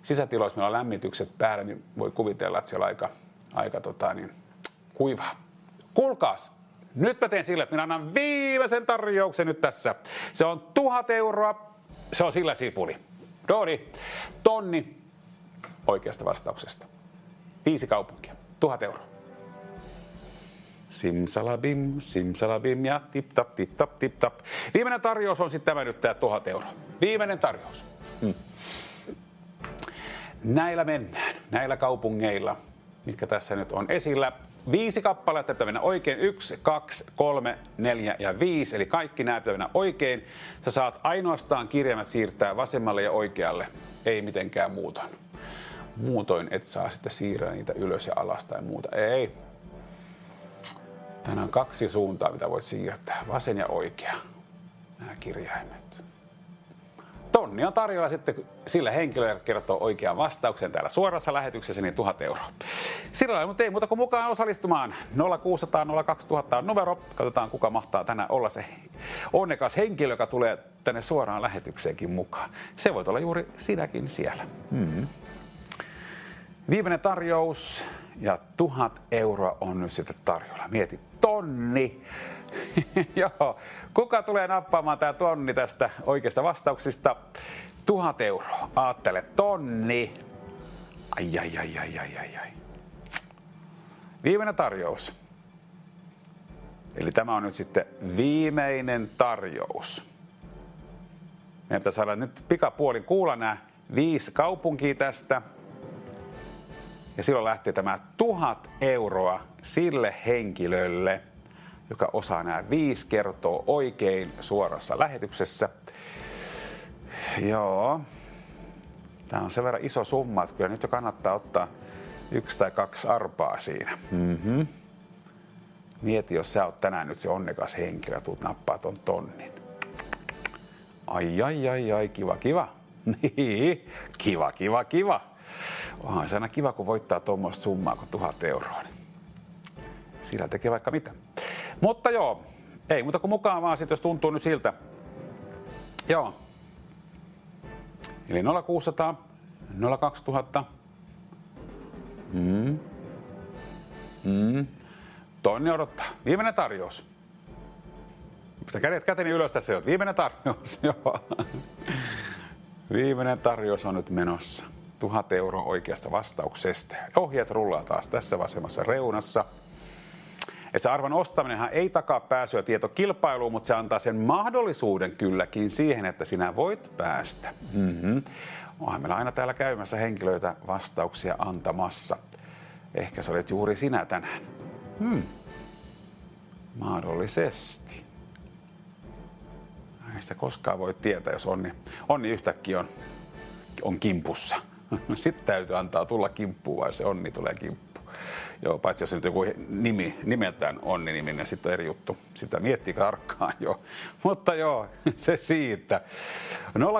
sisätiloissa meillä on lämmitykset päällä, niin voi kuvitella, että siellä on aika kuivaa. Kuulkaas, nyt mä teen sillä, että minä annan viimeisen tarjouksen nyt tässä. Se on 1000 euroa, se on sillä sipuli. Dodi, 1,000 oikeasta vastauksesta. 5 kaupunkia, 1000 euroa. Simsalabim ja tip-tap, tip-tap, tip-tap. Viimeinen tarjous on sitten tämä nyt, tämä 1000 euroa. Viimeinen tarjous. Näillä mennään, näillä kaupungeilla, mitkä tässä nyt on esillä. 5 kappaletta pitää mennä oikein. 1, 2, 3, 4 ja 5. Eli kaikki nämä pitää mennä oikein. Sä saat ainoastaan kirjaimet siirtää vasemmalle ja oikealle. Ei mitenkään muutoin. Muutoin et saa sitten siirrä niitä ylös ja alas tai muuta. Ei. Tänään on 2 suuntaa, mitä voit siirtää. Vasen ja oikea. Nämä kirjaimet. 1,000 on tarjolla sitten sillä henkilöllä, joka kertoo oikean vastauksen täällä suorassa lähetyksessä, niin 1000 euroa. Sillä lailla, mutta ei muuta kuin mukaan osallistumaan. 0600 02000 on numero. Katsotaan, kuka mahtaa tänään olla se onnekas henkilö, joka tulee tänne suoraan lähetykseenkin mukaan. Se voi olla juuri sinäkin siellä. Viimeinen tarjous ja 1000 euroa on nyt sitten tarjolla. Mieti, 1,000. Joo. Kuka tulee nappaamaan tää 1,000 tästä oikeasta vastauksista? 1000 euroa. Aattele, 1,000. Ai. Viimeinen tarjous. Eli tämä on nyt sitten viimeinen tarjous. Meidän pitää saada nyt pikapuolin kuulla nämä 5 kaupunkia tästä. Ja silloin lähtee tämä 1000 euroa sille henkilölle, joka osaa nämä 5 kertoo oikein suorassa lähetyksessä. Joo. Tämä on sen verran iso summa, että kyllä nyt jo kannattaa ottaa 1 tai 2 arpaa siinä. Mieti, jos sä oot tänään nyt se onnekas henkilö, tuut nappaa ton 1,000. Ai, kiva. Niin, kiva. Onhan se aina kiva, kun voittaa tuommoista summaa kuin 1000 euroa. Niin sillä tekee vaikka mitä. Mutta joo, ei muuta kuin mukaan vaan sit, jos tuntuu nyt siltä. Joo. Eli 0600 02000. 1,000 odottaa. Viimeinen tarjous. Pistä kädet käteni ylös tässä jo. Viimeinen tarjous. Joo. Viimeinen tarjous on nyt menossa. 1000 euroa oikeasta vastauksesta. Ohjeet rullaa taas tässä vasemmassa reunassa. Et se arvon ostaminenhan ei takaa pääsyä tietokilpailuun, mutta se antaa sen mahdollisuuden kylläkin siihen, että sinä voit päästä. Onhan meillä aina täällä käymässä henkilöitä vastauksia antamassa. Ehkä sä olet juuri sinä tänään. Mahdollisesti. Ei sitä koskaan voi tietää, jos onni yhtäkkiä on kimpussa. Sitten täytyy antaa tulla kimppuun, vai se onni tulee kimppuun. Joo, paitsi jos nyt joku nimeltään Onni-niminen, sitten on eri juttu. Sitä miettii tarkkaan jo. Mutta joo, se siitä.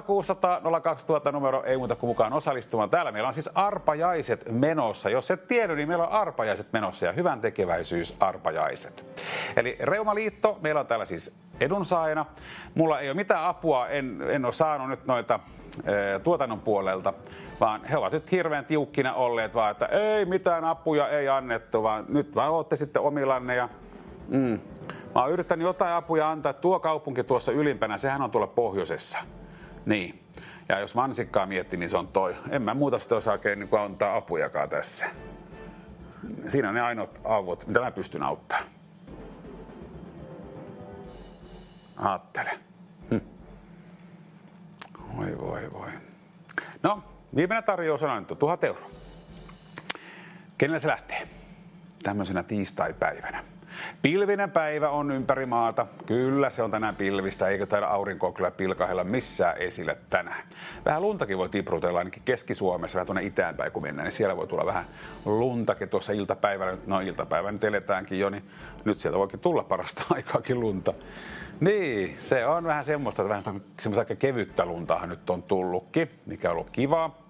0600 02000 numero, ei muuta kuin mukaan osallistumaan. Täällä meillä on siis arpajaiset menossa. Jos et tiedä, niin meillä on arpajaiset menossa ja hyvän tekeväisyys arpajaiset. Eli Reumaliitto, meillä on täällä siis edunsaajana. Mulla ei ole mitään apua, en ole saanut nyt noita tuotannon puolelta, vaan he ovat nyt hirveän tiukkina olleet vaan, että ei mitään apuja ei annettu, vaan nyt vaan ootte sitten omillanne. Ja, mä oon yrittänyt jotain apuja antaa, tuo kaupunki tuossa ylimpänä, sehän on tuolla pohjoisessa. Niin. Ja jos mansikkaa miettii, niin se on toi. En mä muuta sitten osaa oikein niin antaa apujakaan tässä. Siinä on ne ainoat avut, mitä mä pystyn auttamaan. Aattele. Voi. No, viimeinen tarjous on annettu 1000 euroa. Kenellä se lähtee? Tämmöisenä tiistaipäivänä. Pilvinen päivä on ympäri maata. Kyllä se on tänään pilvistä, eikä taida aurinkoa kyllä pilkahella missään esille tänään. Vähän luntakin voi tiprutella ainakin Keski-Suomessa, vähän tuonne itäänpäin kun mennään, niin siellä voi tulla vähän luntakin tuossa iltapäivällä. No iltapäivä nyt eletäänkin jo, niin nyt sieltä voikin tulla parasta aikaakin lunta. Niin, se on vähän semmoista, että vähän semmoista aika kevyttä luntahan nyt on tullutkin, mikä on ollut kivaa.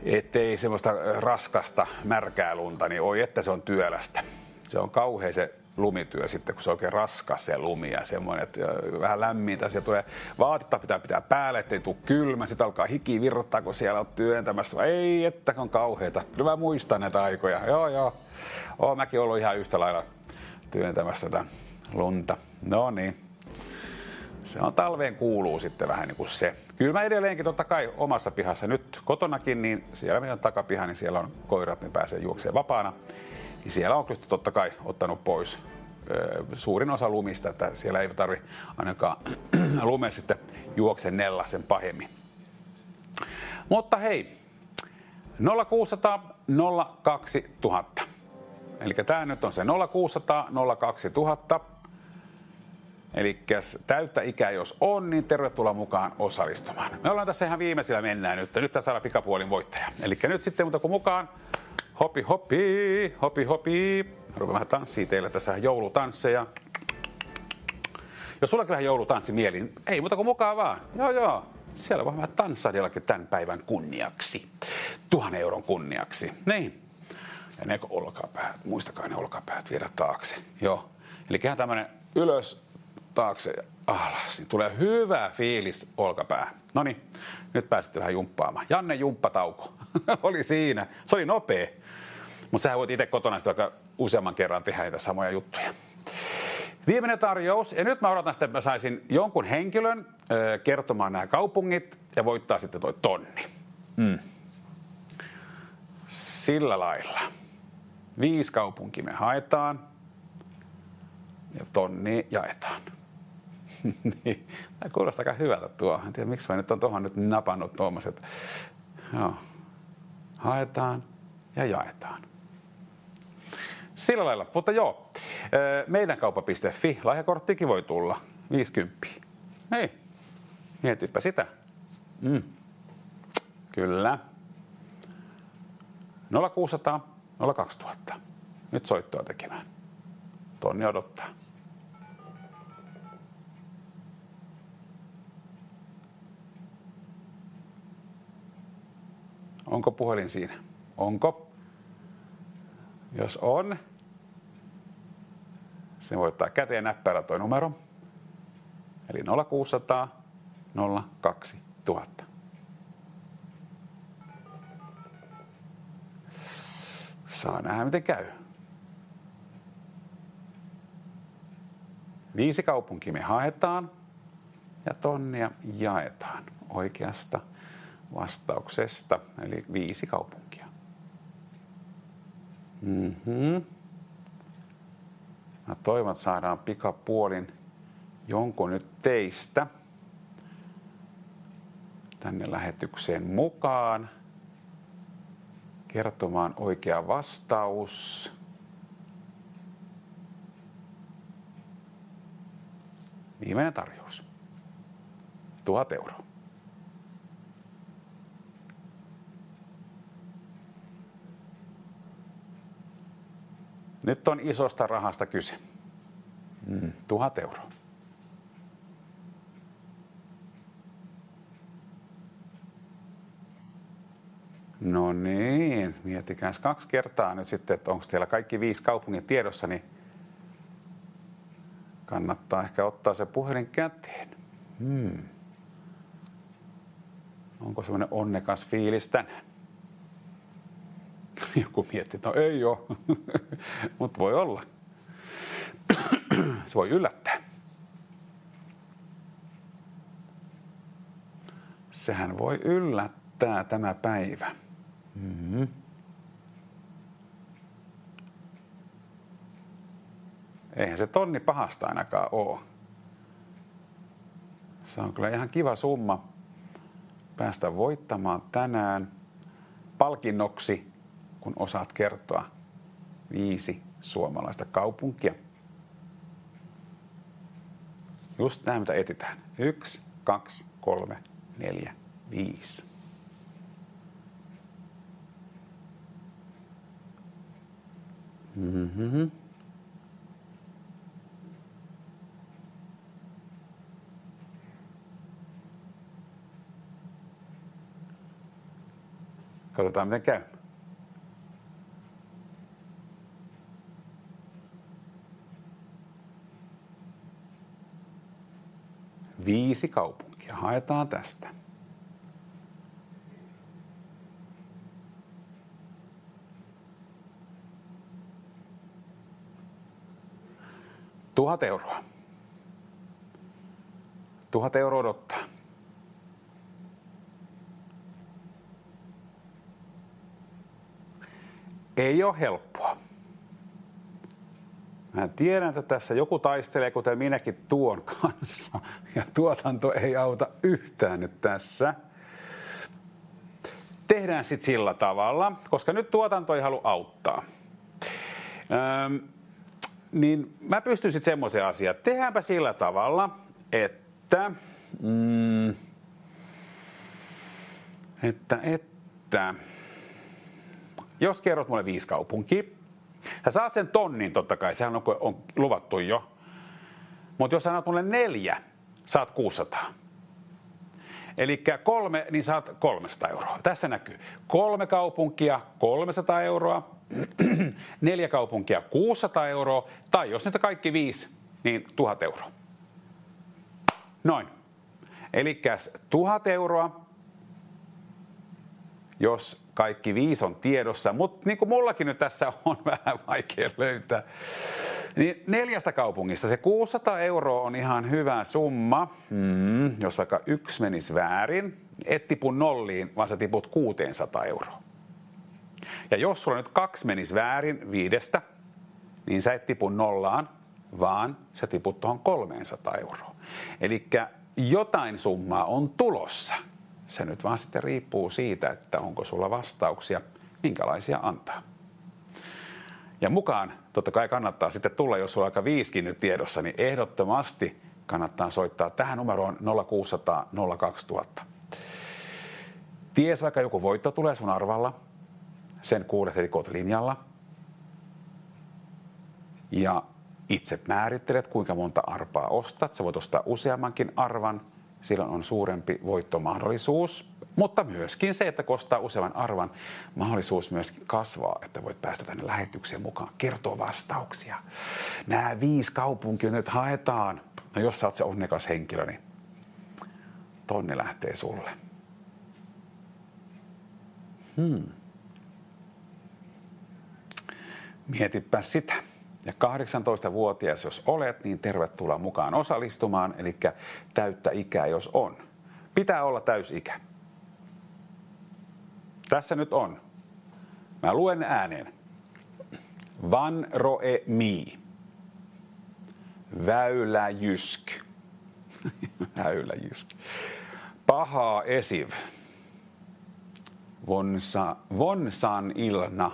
Ettei semmoista raskasta, märkää lunta, niin oi, että se on työlästä. Se on kauhea se lumityö sitten, kun se on oikein raskas se lumi ja semmoinen, että vähän lämmintä. Siellä tulee vaatetta pitää päälle, ettei tule kylmä. Sitten alkaa hiki virrottaa, kun siellä on työntämässä. Ei, että on kauheita. Kyllä mä muistan näitä aikoja. Joo. Oon mäkin ollut ihan yhtä lailla työntämässä tätä lunta. No niin. Se on talveen kuuluu sitten vähän niin kuin se. Kyllä mä edelleenkin totta kai omassa pihassa nyt kotonakin, niin siellä meidän takapiha, niin siellä on koirat, ne pääsee juokseen vapaana. Niin siellä on kyllä totta kai ottanut pois suurin osa lumista, että siellä ei tarvitse ainakaan lume sitten juoksennella sen pahemmin. Mutta hei, 0600 02000. Eli tämä nyt on se 0600 02000. Eli täyttä ikää jos on, niin tervetuloa mukaan osallistumaan. Me ollaan tässä ihan viimeisillä mennään nyt. Nyt tässä saadaan pikapuolin voittaja. Eli nyt sitten muuta kuin mukaan. Hopi. Rupean vähän tanssia teille tässä joulutansseja. Jos sullakin vähän joulutanssi mieli, niin ei muuta kuin mukaan vaan. Joo. Siellä voi vähän tanssaillakin tämän päivän kunniaksi. 1000 euron kunniaksi. Niin. Ja ne olkapäät, muistakaa ne olkapäät viedä taakse. Joo. Eli ihan tämmönen ylös, taakse ja alas. Niin tulee hyvä fiilis olkapää. Noniin, nyt pääsitte vähän jumppaamaan. Janne jumppatauko. Oli siinä. Se oli nopea. Mutta sähän voit itse kotona sitten vaikka useamman kerran tehdä niitä samoja juttuja. Viimeinen tarjous. Ja nyt mä odotan sitten, että mä saisin jonkun henkilön kertomaan nämä kaupungit ja voittaa sitten toi tonni. Sillä lailla. 5 kaupunkia me haetaan ja tonni jaetaan. Niin, tämä kuulostaa aika hyvältä tuo. En tiedä, miksi mä nyt on tuohon nyt napannut tuommoiset. Joo. Haetaan ja jaetaan. Sillä lailla, mutta joo. Meidän kauppa.fi, lahjakorttikin voi tulla. 50. Hei, mietipä sitä. Kyllä. 0600 02000. Nyt soittoa tekemään. Tonni odottaa. Onko puhelin siinä? Onko? Jos on, se voi ottaa käteen näppäillä tuo numero. Eli 0600 02000. Saa nähdä miten käy. 5 kaupunkia me haetaan ja tonnia jaetaan oikeasta vastauksesta, eli 5 kaupunkia. Mä toivon, että saadaan pikapuolin jonkun nyt teistä tänne lähetykseen mukaan kertomaan oikea vastaus. Viimeinen tarjous. 1000 euroa. Nyt on isosta rahasta kyse. 1000 euroa. No niin, miettikää 2 kertaa nyt sitten, että onko teillä kaikki 5 kaupungin tiedossa, niin kannattaa ehkä ottaa se puhelin käteen. Onko semmoinen onnekas fiilis tänään? Joku miettii, että no ei ole, mutta voi olla. Se voi yllättää. Sehän voi yllättää tämä päivä. Eihän se tonni pahasta ainakaan ole. Se on kyllä ihan kiva summa päästä voittamaan tänään palkinnoksi, kun osaat kertoa 5 suomalaista kaupunkia. Just näin, mitä etsitään. 1, 2, 3, 4, 5. Katsotaan, miten käy. Viisi kaupunkia. Haetaan tästä. €1,000. 1,000 € odottaa. Ei ole helppoa. Mä tiedän, että tässä joku taistelee, kuten minäkin tuon kanssa. Ja tuotanto ei auta yhtään nyt tässä. Tehdään sitten sillä tavalla, koska nyt tuotanto ei halua auttaa. Niin mä pystyn sitten semmoisen asian. Tehdäänpä sillä tavalla, että jos kerrot mulle 5 kaupunkia, sä saat sen tonnin totta kai, sehän on luvattu jo. Mutta jos sanot mulle 4, saat 600. Eli 3, niin saat 300 €. Tässä näkyy 3 kaupunkia, 300 €, 4 kaupunkia, 600 €, tai jos niitä kaikki 5, niin 1,000 €. Noin. Eli 1,000 €, jos kaikki 5 on tiedossa, mutta niin kuin mullakin nyt tässä on vähän vaikea löytää, niin 4 kaupungista se 600 € on ihan hyvä summa. Jos vaikka 1 menisi väärin, et tipu nolliin, vaan sä tiput 600 €. Ja jos sulla nyt 2 menisi väärin 5, niin sä et tipu nollaan, vaan sä tiput tuohon 300 €. Eli jotain summaa on tulossa. Se nyt vaan sitten riippuu siitä, että onko sulla vastauksia, minkälaisia antaa. Ja mukaan totta kai kannattaa sitten tulla, jos sulla on aika 5 nyt tiedossa, niin ehdottomasti kannattaa soittaa tähän numeroon 0600 02000. Ties vaikka joku voitto tulee sun arvalla, sen kuulet heti kun oot linjalla. Ja itse määrittelet, kuinka monta arpaa ostat. Sä voit ostaa useammankin arvan. Silloin on suurempi voittomahdollisuus, mutta myöskin se, että kun ostaa useamman arvan, mahdollisuus myöskin kasvaa, että voit päästä tänne lähetykseen mukaan, kertoa vastauksia. Nämä 5 kaupunkia nyt haetaan. No jos sä oot se onnekas henkilö, niin tonni lähtee sulle. Mietipä sitä. Ja 18-vuotias, jos olet, niin tervetuloa mukaan osallistumaan, eli täyttä ikää, jos on. Pitää olla täysikä. Tässä nyt on. Mä luen ääneen. Van Roe Mi. Väyläjysk. Väyläjysk. Paha Esiv. Vonsan Ilna.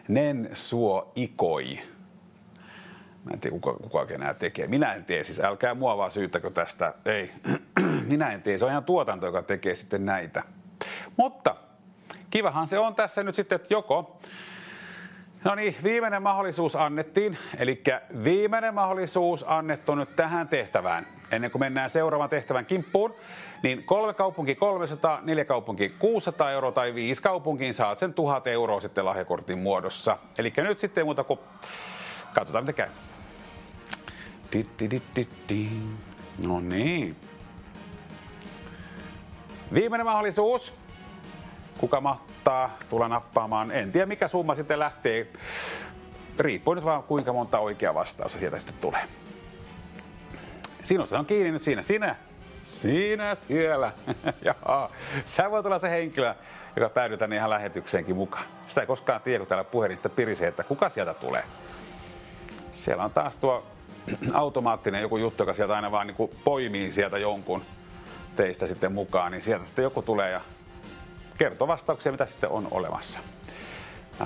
Nen suo ikoi. Mä en tiedä, kuka enää tekee. Minä en tee, siis älkää mua vaan syyttäkö tästä. Ei, minä en tee. Se on ihan tuotanto, joka tekee sitten näitä. Mutta kivahan se on tässä nyt sitten, että joko... No niin, viimeinen mahdollisuus annettiin. Eli viimeinen mahdollisuus annettu nyt tähän tehtävään. Ennen kuin mennään seuraavan tehtävän kimppuun, niin 3 kaupunki 300, 4 kaupunki 600 € tai 5 kaupunkiin saat sen 1,000 € sitten lahjakortin muodossa. Eli nyt sitten ei muuta kuin katsotaan mitä käy. No niin. Viimeinen mahdollisuus. Kuka mahtaa tulla nappaamaan? En tiedä mikä summa sitten lähtee. Riippuu nyt vaan kuinka monta oikeaa vastausta sieltä sitten tulee. Sinusta on kiinni nyt siinä. Sinä siellä. Jaha. Sä voit olla se henkilö, joka päädyy tänne ihan lähetykseenkin mukaan. Sitä ei koskaan tiedä, kun täällä puhelimista pirisee, että kuka sieltä tulee. Siellä on taas tuo automaattinen joku juttu, joka sieltä aina vaan niin kuin poimii sieltä jonkun teistä sitten mukaan, niin sieltä sitten joku tulee ja kertoo vastauksia, mitä sitten on olemassa.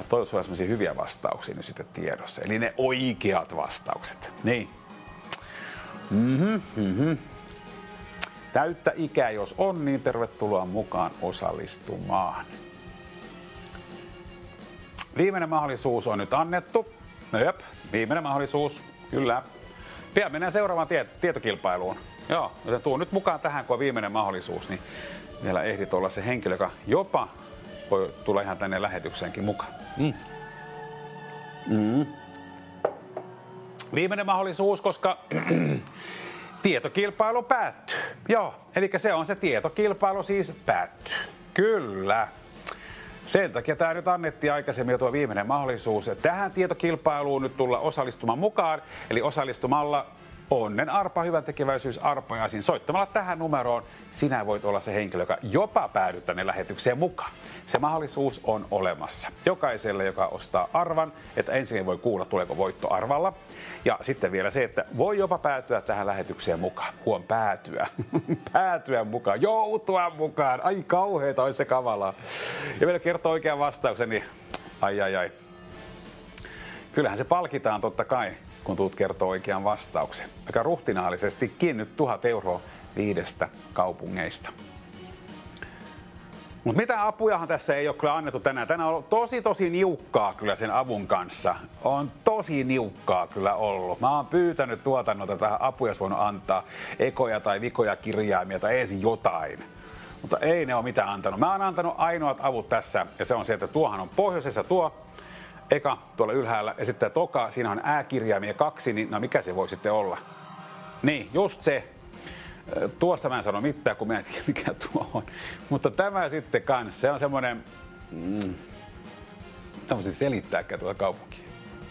Toivottavasti on sellaisia hyviä vastauksia nyt sitten tiedossa, eli ne oikeat vastaukset. Niin. Täyttä ikää jos on, niin tervetuloa mukaan osallistumaan. Viimeinen mahdollisuus on nyt annettu. Jep, viimeinen mahdollisuus, kyllä. Pian mennään seuraavaan tietokilpailuun. Joo, joten tuu nyt mukaan tähän, kun on viimeinen mahdollisuus, niin vielä ehdit olla se henkilö, joka jopa voi tulla ihan tänne lähetykseenkin mukaan. Viimeinen mahdollisuus, koska tietokilpailu päättyy. Joo, eli se on se tietokilpailu siis päättyy. Kyllä. Sen takia tämä nyt annettiin aikaisemmin jo tuo viimeinen mahdollisuus. Tähän tietokilpailuun nyt tulla osallistumaan mukaan. Eli osallistumalla onnen arpa, hyvän tekeväisyys arpajaisiin. Soittamalla tähän numeroon sinä voit olla se henkilö, joka jopa päädyt tänne lähetykseen mukaan. Se mahdollisuus on olemassa. Jokaiselle, joka ostaa arvan, että ensin voi kuulla, tuleeko voitto arvalla. Ja sitten vielä se, että voi jopa päätyä tähän lähetykseen mukaan. Huom, päätyä. Päätyä mukaan. Joutua mukaan. Ai kauheeta, olisi se kavalaa. Ja vielä kertoo oikean vastauksen, niin ai. Kyllähän se palkitaan totta kai, kun tuut kertoo oikean vastauksen. Aika ruhtinaallisestikin nyt 1000 euroa 5 kaupungeista. Mutta mitä apujahan tässä ei ole kyllä annettu tänään. Tänään on ollut tosi niukkaa kyllä sen avun kanssa. On tosi niukkaa kyllä ollut. Mä oon pyytänyt tuotannolta tähän apuja, jos voinut antaa ekoja tai vikoja kirjaimia tai edes jotain. Mutta ei ne ole mitään antanut. Mä oon antanut ainoat avut tässä ja se on se, että tuohan on pohjoisessa tuo. Eka tuolla ylhäällä ja sitten toka, siinä on ääkirjaimia 2, niin no mikä se voi sitten olla? Niin, just se. Tuosta mä en sano mitään, kun mä en tiedä mikä tuo on. Mutta tämä sitten kanssa, se on semmoinen, tämmöisen selittääkään tuota kaupunkia.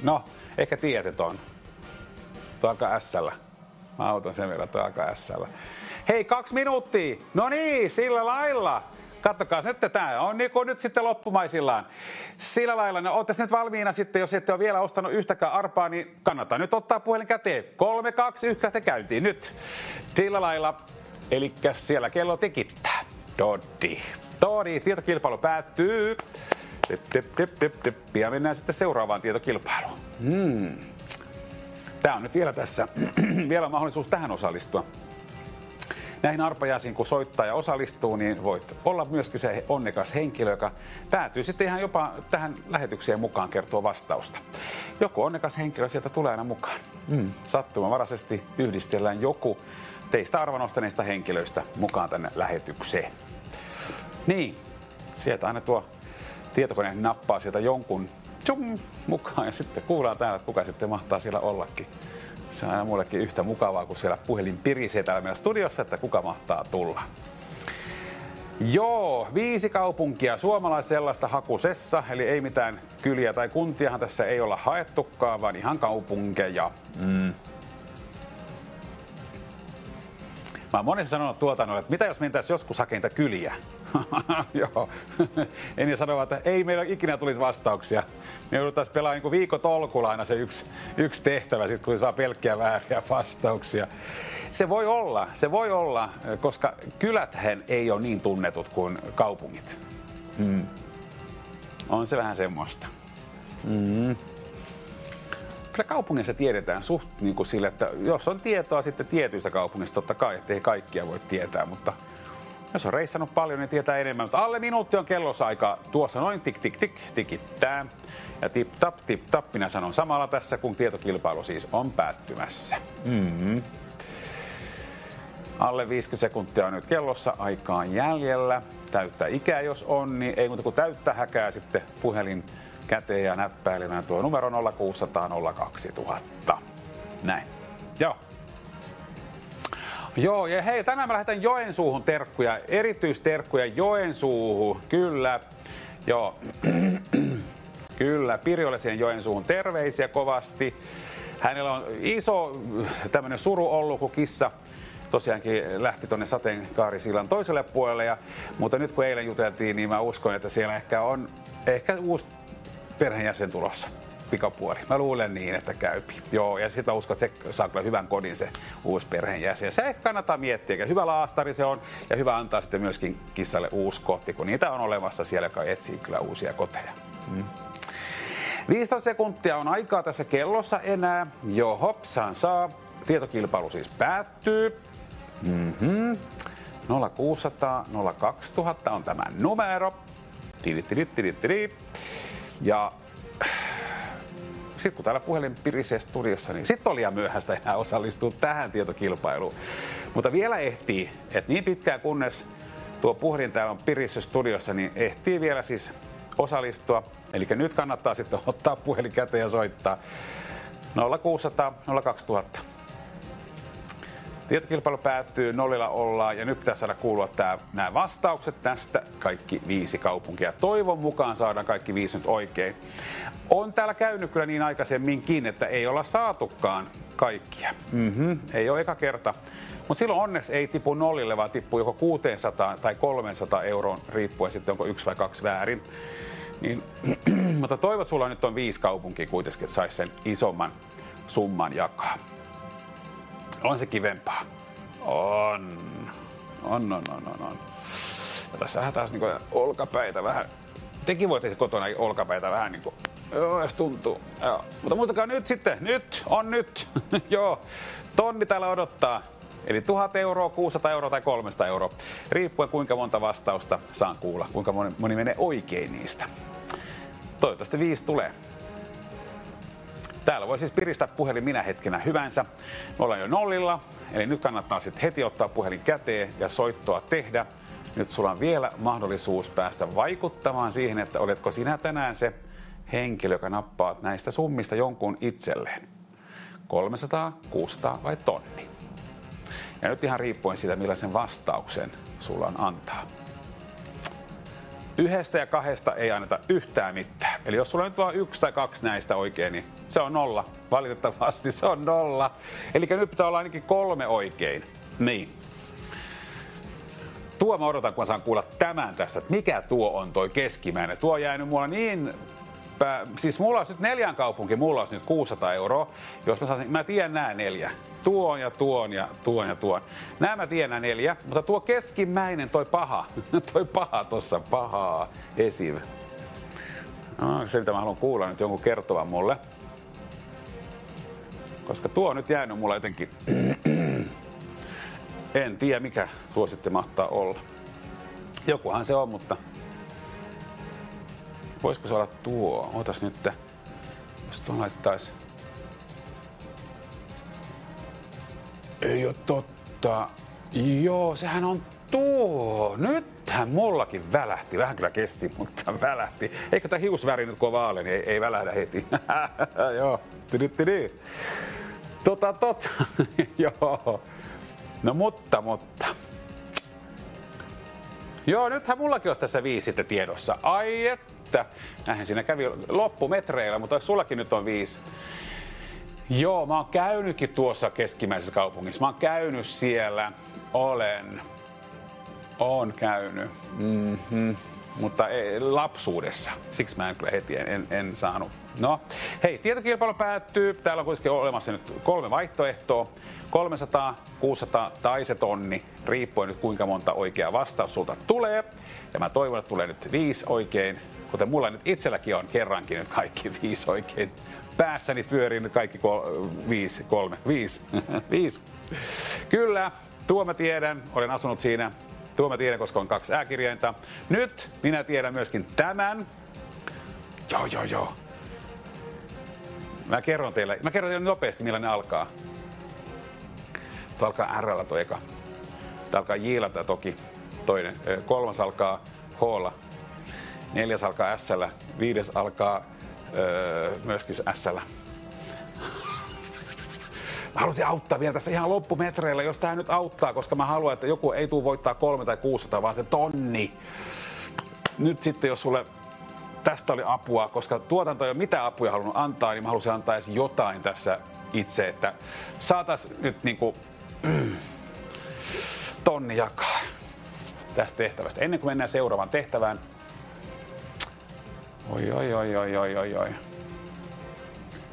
No, ehkä tiedät on. Tuo alkaa S-llä. Mä autan sen verran, tuo alkaa S-llä. Hei, 2 minuuttia! No niin, sillä lailla. Kattokaa sitten, tämä on niin kuin nyt sitten loppumaisillaan. Sillä lailla, no ootte nyt valmiina sitten, jos ette ole vielä ostanut yhtäkään arpaa, niin kannattaa nyt ottaa puhelin käteen. 3, 2, 1, lähtee käyntiin nyt. Sillä lailla, elikkä siellä kello tikittää. Todi, tietokilpailu päättyy. Ja mennään sitten seuraavaan tietokilpailuun. Tää on nyt vielä tässä, vielä mahdollisuus tähän osallistua. Näihin arpajaisiin, kun soittaa ja osallistuu, niin voit olla myöskin se onnekas henkilö, joka päätyy sitten ihan jopa tähän lähetykseen mukaan kertoa vastausta. Joku onnekas henkilö sieltä tulee aina mukaan. Sattumanvaraisesti yhdistellään joku teistä arvan ostaneista henkilöistä mukaan tänne lähetykseen. Niin, sieltä aina tuo tietokone nappaa sieltä jonkun mukaan ja sitten kuullaan täällä, että kuka sitten mahtaa siellä ollakin. Se on aina mullekin yhtä mukavaa, kun siellä puhelin pirisee täällä meidän studiossa, että kuka mahtaa tulla. Joo, 5 kaupunkia suomalaissellaista hakusessa, eli ei mitään kyliä tai kuntiahan tässä ei olla haettukaan, vaan ihan kaupunkeja. Mä oon monesti sanonut tuotannolle, että mitä jos mentäisiin joskus hakemaan niitä kyliä? Joo. En sanoa, että ei meillä ikinä tulisi vastauksia. Me jouduttaisiin pelaamaan niin viikotolkulla aina se yksi tehtävä, sitten tulisi vaan pelkkiä vääriä vastauksia. Se voi olla, koska kyläthän ei ole niin tunnetut kuin kaupungit. On se vähän semmoista. Kyllä kaupungissa tiedetään suht niin kuin sille, että jos on tietoa sitten tietyistä kaupungista, totta kai, ettei kaikkia voi tietää, mutta jos on reissannut paljon, niin tietää enemmän. Mutta alle minuutti on kellosaika. Tuossa noin tik tikittää. Ja tip tap, minä sanon samalla tässä, kun tietokilpailu siis on päättymässä. Alle 50 sekuntia on nyt kellossa aikaan jäljellä. Täyttää ikää jos on, niin ei muuta kuin täyttää häkää sitten puhelin käteen ja näppäilemään tuo numero 0600 02000. Näin. Joo, ja hei, tänään mä lähetän Joensuuhun terkkuja, erityisterkkuja Joensuuhun, kyllä. Joo, kyllä, Pirjolle siihen Joensuuhun terveisiä kovasti. Hänellä on iso tämmönen suru ollut, kun kissa tosiaankin lähti tonne sateenkaarisillan toiselle puolelle. Mutta nyt kun eilen juteltiin, niin mä uskon, että siellä on uusi perheenjäsen tulossa. pikapuoli. Mä luulen niin, että käypi. Joo, ja sitten mä uskon, että se saa kyllä hyvän kodin se uusi perheenjäsen. Se kannattaa miettiä. Hyvä laastari se on ja hyvä antaa sitten myöskin kissalle uusi koti, kun niitä on olemassa siellä, joka etsii kyllä uusia koteja. 15 sekuntia on aikaa tässä kellossa enää. Joo, hopsaan saa. Tietokilpailu siis päättyy. 0600 02000 on tämä numero. Ja sitten kun täällä puhelin pirisee studiossa, niin sitten on liian myöhäistä enää osallistua tähän tietokilpailuun. Mutta vielä ehtii, että niin pitkään kunnes tuo puhelin täällä on pirissyt studiossa, niin ehtii vielä siis osallistua. Eli nyt kannattaa sitten ottaa puhelin käteen ja soittaa 0600 02000. Tietokilpailu päättyy, nollilla ollaan ja nyt pitää saada kuulua nämä vastaukset tästä kaikki 5 kaupunkia. Toivon mukaan saadaan kaikki 5 nyt oikein. On täällä käynyt kyllä niin aikaisemminkin, että ei olla saatukaan kaikkia. Ei ole eka kerta. Mutta silloin onneksi ei tipu nollille, vaan tippuu joko 600 tai 300 euroon, riippuen sitten onko 1 vai 2 väärin. Niin, mutta toivot sulla nyt on 5 kaupunkia kuitenkin, että saisi sen isomman summan jakaa. On se kivempaa. On. Ja tässä taas niinku olkapäitä vähän. Tekin voitte se kotona olkapäitä vähän niinku. Joo, jos tuntuu. Joo. Mutta muistakaa nyt sitten. Nyt. Joo. Tonni täällä odottaa. Eli 1000 euroa, 600 euroa tai 300 euroa. Riippuen kuinka monta vastausta saan kuulla. Kuinka moni menee oikein niistä. Toivottavasti 5 tulee. Täällä voi siis piristää puhelin minä hetkenä hyvänsä. Me ollaan jo nollilla, eli nyt kannattaa sitten heti ottaa puhelin käteen ja soittoa tehdä. Nyt sulla on vielä mahdollisuus päästä vaikuttamaan siihen, että oletko sinä tänään se henkilö, joka nappaat näistä summista jonkun itselleen. 300, 600 vai tonni. Ja nyt ihan riippuen siitä, millaisen vastauksen sulla on antaa. 1 ja 2 ei anneta yhtään mitään. Eli jos sulla on nyt vain 1 tai 2 näistä oikein, niin se on 0. Valitettavasti se on 0. Eli nyt pitää olla ainakin 3 oikein. Niin. Tuo mä odotan, kun mä saan kuulla tämän tästä, että mikä tuo on toi keskimäinen. Tuo on jäänyt mulla niin... Siis mulla olisi nyt 4 kaupunki, mulla olisi nyt 600 euroa. Jos mä tiedän nämä 4. Tuon ja tuon ja tuon ja tuon. Nämä mä tiedän 4, mutta tuo keskimmäinen, toi paha tossa, pahaa esiv. No, se mitä mä haluan kuulla nyt jonkun kertovan mulle. Koska tuo on nyt jäänyt mulla jotenkin... En tiedä mikä tuo sitten mahtaa olla. Jokuhan se on, mutta... Voisiko se olla tuo? Ootas nyt, jos tuon laittais... Ei oo totta. Joo, sehän on tuo. Nythän mullakin välähti. Vähän kyllä kesti, mutta välähti. Eikö tää hiusväri nyt kun on vaale, niin ei välähdä heti. Joo. Totta. Joo. No mutta. Joo, nythän mullakin olisi tässä 5 sitten tiedossa. Ai että. Näinhän siinä kävi loppumetreillä, mutta sullakin nyt on 5. Joo, mä oon käynytkin tuossa keskimmäisessä kaupungissa. Mä oon käynyt siellä. Oon käynyt. Mutta ei, lapsuudessa. Siksi mä en kyllä heti en saanut. No, hei, tietokilpailu päättyy. Täällä on kuitenkin olemassa nyt 3 vaihtoehtoa. 300, 600 tai se tonni, riippuen nyt kuinka monta oikeaa vastaus sulta tulee. Ja mä toivon, että tulee nyt 5 oikein, kuten mulla nyt itselläkin on kerrankin nyt kaikki 5 oikein. Päässäni pyörii nyt kaikki 5. Kyllä, tuo mä tiedän, olen asunut siinä. Tuo mä tiedän, koska on 2 ääkirjainta. Nyt minä tiedän myöskin tämän. Joo. Mä kerron teille nopeasti, millä ne alkaa. Tuo alkaa R:llä tuo eka. Tuo alkaa J:llä toki toinen. 3 alkaa H:lla. 4 alkaa S:llä. 5 alkaa myöskin S:llä. Mä haluaisin auttaa vielä tässä ihan loppumetreillä, jos tää nyt auttaa, koska mä haluan, että joku ei tule voittaa 3 tai 600, vaan se tonni. Nyt sitten, jos sulle tästä oli apua, koska tuotanto ei ole mitään apuja halunnut antaa, niin mä haluaisin antaa edes jotain tässä itse, että saatais nyt niinku tonni jakaa tästä tehtävästä. Ennen kuin mennään seuraavaan tehtävään. Oi.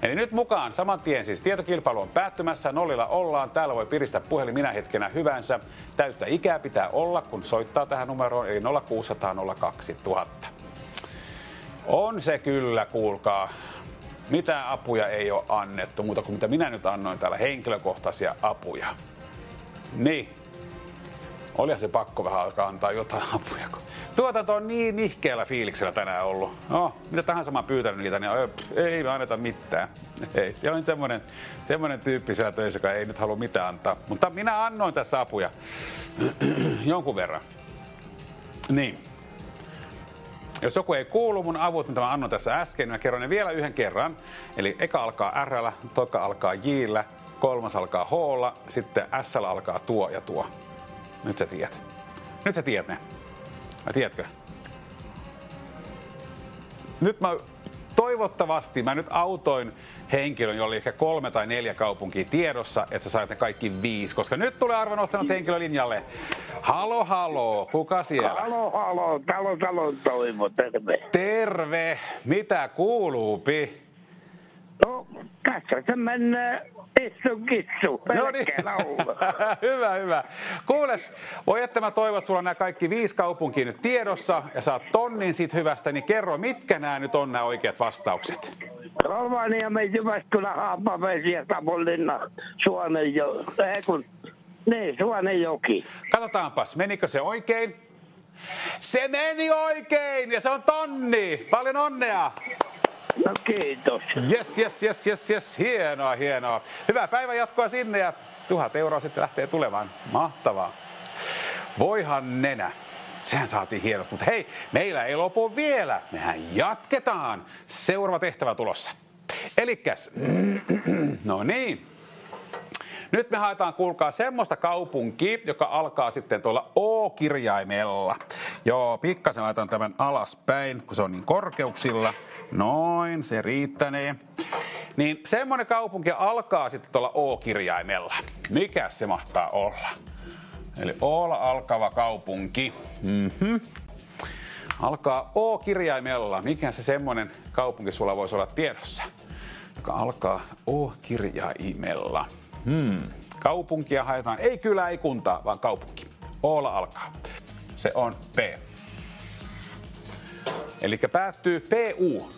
Eli nyt mukaan saman tien siis tietokilpailu on päättymässä, nollilla ollaan. Täällä voi piristää puhelin minä hetkenä hyvänsä. Täyttä ikää pitää olla, kun soittaa tähän numeroon, eli 0600 02000. On se kyllä, kuulkaa. Mitä apuja ei ole annettu, muuta kuin mitä minä nyt annoin täällä, henkilökohtaisia apuja. Niin. Olihan se pakko vähän alkaa antaa jotain apuja. Tuotanto on niin nihkeällä fiiliksellä tänään ollut. No, mitä tahansa mä oon pyytänyt niitä, niin ei anneta mitään. Ei, siellä on semmoinen tyyppi siellä töissä, joka ei nyt halua mitään antaa. Mutta minä annoin tässä apuja jonkun verran. Niin. Jos joku ei kuulu mun avut, mitä mä annoin tässä äsken, niin mä kerron ne vielä yhden kerran. Eli eka alkaa R:llä, toka alkaa J:llä, kolmas alkaa H:lla, sitten S:llä alkaa tuo ja tuo. Nyt sä tiedät. Nyt sä tiedät ne. Vai tiedätkö? Nyt toivottavasti mä nyt autoin henkilön, jolla oli ehkä 3 tai 4 kaupunkia tiedossa, että sait ne kaikki 5, koska nyt tulee arvon nostanut henkilö linjalle. Halo, kuka siellä? Halo, talon Toivo, terve. Terve, mitä kuuluupi? No, tässä se menee kissu, pelkkää laulu. Hyvä. Kuules, voi että mä toivon, että sulla on nämä kaikki 5 kaupunkia nyt tiedossa ja saat tonnin siitä hyvästä, niin kerro, mitkä nämä nyt on nämä oikeat vastaukset? Rovaniemi, Jyväskylä, Haapavesi ja Savonlinna, Suonenjoki. Katsotaanpas, menikö se oikein? Se meni oikein ja se on tonni! Paljon onnea! No kiitos. Yes. Hienoa. Hyvää päivän jatkoa sinne ja 1000 € sitten lähtee tulemaan. Mahtavaa. Voihan nenä. Sehän saatiin hienosti, mutta hei, meillä ei lopu vielä. Mehän jatketaan. Seuraava tehtävä tulossa. Elikkäs, no niin. Nyt me haetaan, kuulkaa, semmoista kaupunkia, joka alkaa sitten tuolla O-kirjaimella. Joo, pikkasen laitan tämän alaspäin, kun se on niin korkeuksilla. Noin, se riittänee. Niin semmoinen kaupunki alkaa sitten tuolla O-kirjaimella. Mikä se mahtaa olla? Eli O:lla alkava kaupunki. Alkaa O-kirjaimella. Mikä se semmoinen kaupunki sulla voisi olla tiedossa? Joka alkaa O-kirjaimella. Kaupunkia haetaan. Ei kylä, ei kuntaa, vaan kaupunki. O:lla alkaa. Se on P. Eli päättyy PU.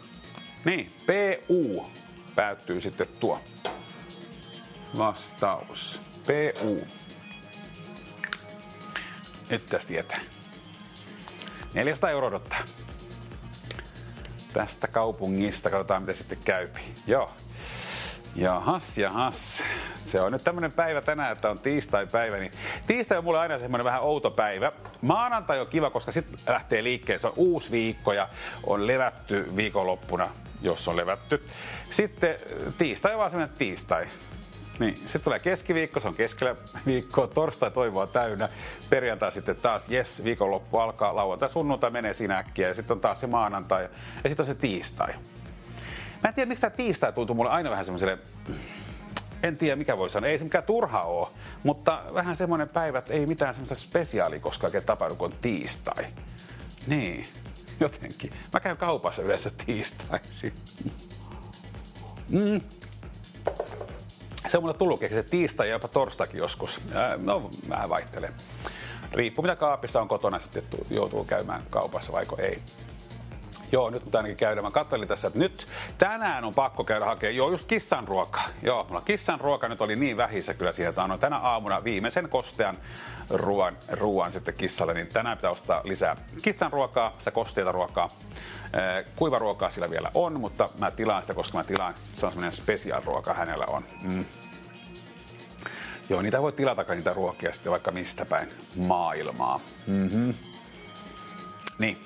Niin, PU päättyy sitten tuo. Vastaus. PU. Nyt tästä tietää. 400 € odottaa. Tästä kaupungista. Katsotaan, miten sitten käypi. Joo. Jahas. Se on nyt tämmönen päivä tänään, että on tiistai-päivä. Niin tiistai on mulle aina semmoinen vähän outo päivä. Maanantai on kiva, koska sitten lähtee liikkeelle. Se on uusi viikko ja on levätty viikonloppuna, jos on levätty. Sitten tiistai on vaan semmoinen tiistai. Niin, sitten tulee keskiviikko, se on keskellä viikkoa, torstai toivoa täynnä, perjantai sitten taas jes, viikonloppu alkaa, lauantai, sunnuntai menee siinä äkkiä ja sitten on taas se maanantai ja sitten on se tiistai. Mä en tiedä, miksi tämä tiistai tuntuu mulle aina vähän semmoiselle, en tiedä mikä voi sanoa, ei se mikään turha ole, mutta vähän semmoinen päivä, että ei mitään semmoista spesiaalia koskaan oikein tapahdu, kun on tiistai. Niin, jotenkin. Mä käyn kaupassa yleensä tiistaisin. Se on mulle tullutkin, se tiistai ja jopa torstaikin joskus. No, vähän vaihtelee. Riippuu mitä kaapissa on kotona, sitten joutuu käymään kaupassa vaiko ei. Joo, nyt mutta ainakin käydään. Mä katselin tässä, että nyt tänään on pakko käydä hakemaan. Joo, just kissan ruokaa. Joo, mulla kissan ruoka nyt oli niin vähissä kyllä siihen, että annoin tänä aamuna viimeisen kostean ruoan sitten kissalle, niin tänään pitää ostaa lisää kissan ruokaa, sitä kosteita ruokaa. Kuivaruokaa sillä vielä on, mutta mä tilaan sitä, koska mä tilaan, se on semmoinen special ruoka hänellä on. Joo, niitä voi tilata niitä ruokia sitten vaikka mistä päin maailmaa. Niin.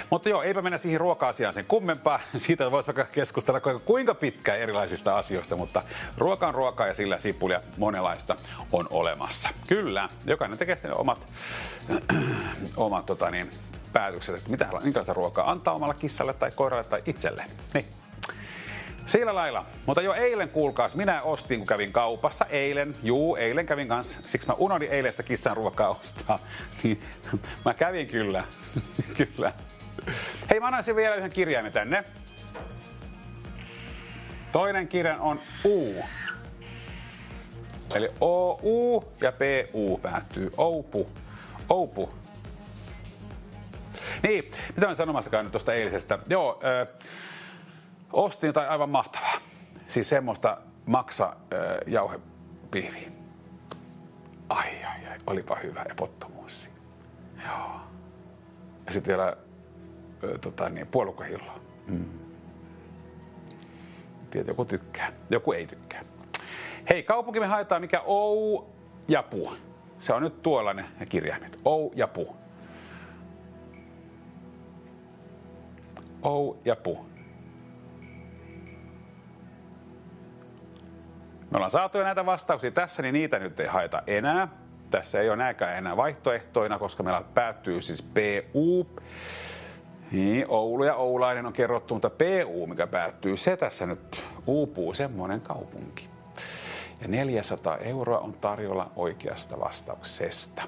Mutta joo, eipä mennä siihen ruoka-asiaan sen kummempaa. Siitä voisi vaikka keskustella kuinka pitkään erilaisista asioista, mutta ruoka on ruokaa ja sillä sipulia monenlaista on olemassa. Kyllä, jokainen tekee sitten omat päätökset, että minkälaista ruokaa antaa omalle kissalle tai koiralle tai itselle. Niin. Sillä lailla. Mutta jo eilen, kuulkaas, minä ostin, kun kävin kaupassa. Eilen kävin kanssa. Siksi mä unohdin eilen sitä kissan ruokaa ostaa. Niin, mä kävin kyllä. Kyllä. Hei, mä annan vielä yhden kirjaimen tänne. Toinen kirjain on U. Eli OU ja PU päättyy. Oupu. Oupu. Niin, mitä mä sanomassakaan nyt tuosta eilisestä. Joo, ostin jotain aivan mahtavaa. Siis semmoista jauhepihviä. Ai, olipa hyvä ja pottomuussi. Joo. Ja sitten vielä puolukkahilloa. Tiedät, joku tykkää, joku ei tykkää. Hei, kaupunki me haetaan mikä Ou ja Pu. Se on nyt tuolla ne kirjaimet. Ou ja Pu. Ou ja Pu. Me ollaan saatu jo näitä vastauksia tässä, niin niitä nyt ei haeta enää. Tässä ei ole nääkään enää vaihtoehtoina, koska meillä päättyy siis PU. Niin, Oulu ja Oulainen on kerrottu, mutta PU, mikä päättyy, se tässä nyt uupuu, semmoinen kaupunki. Ja 400 € on tarjolla oikeasta vastauksesta.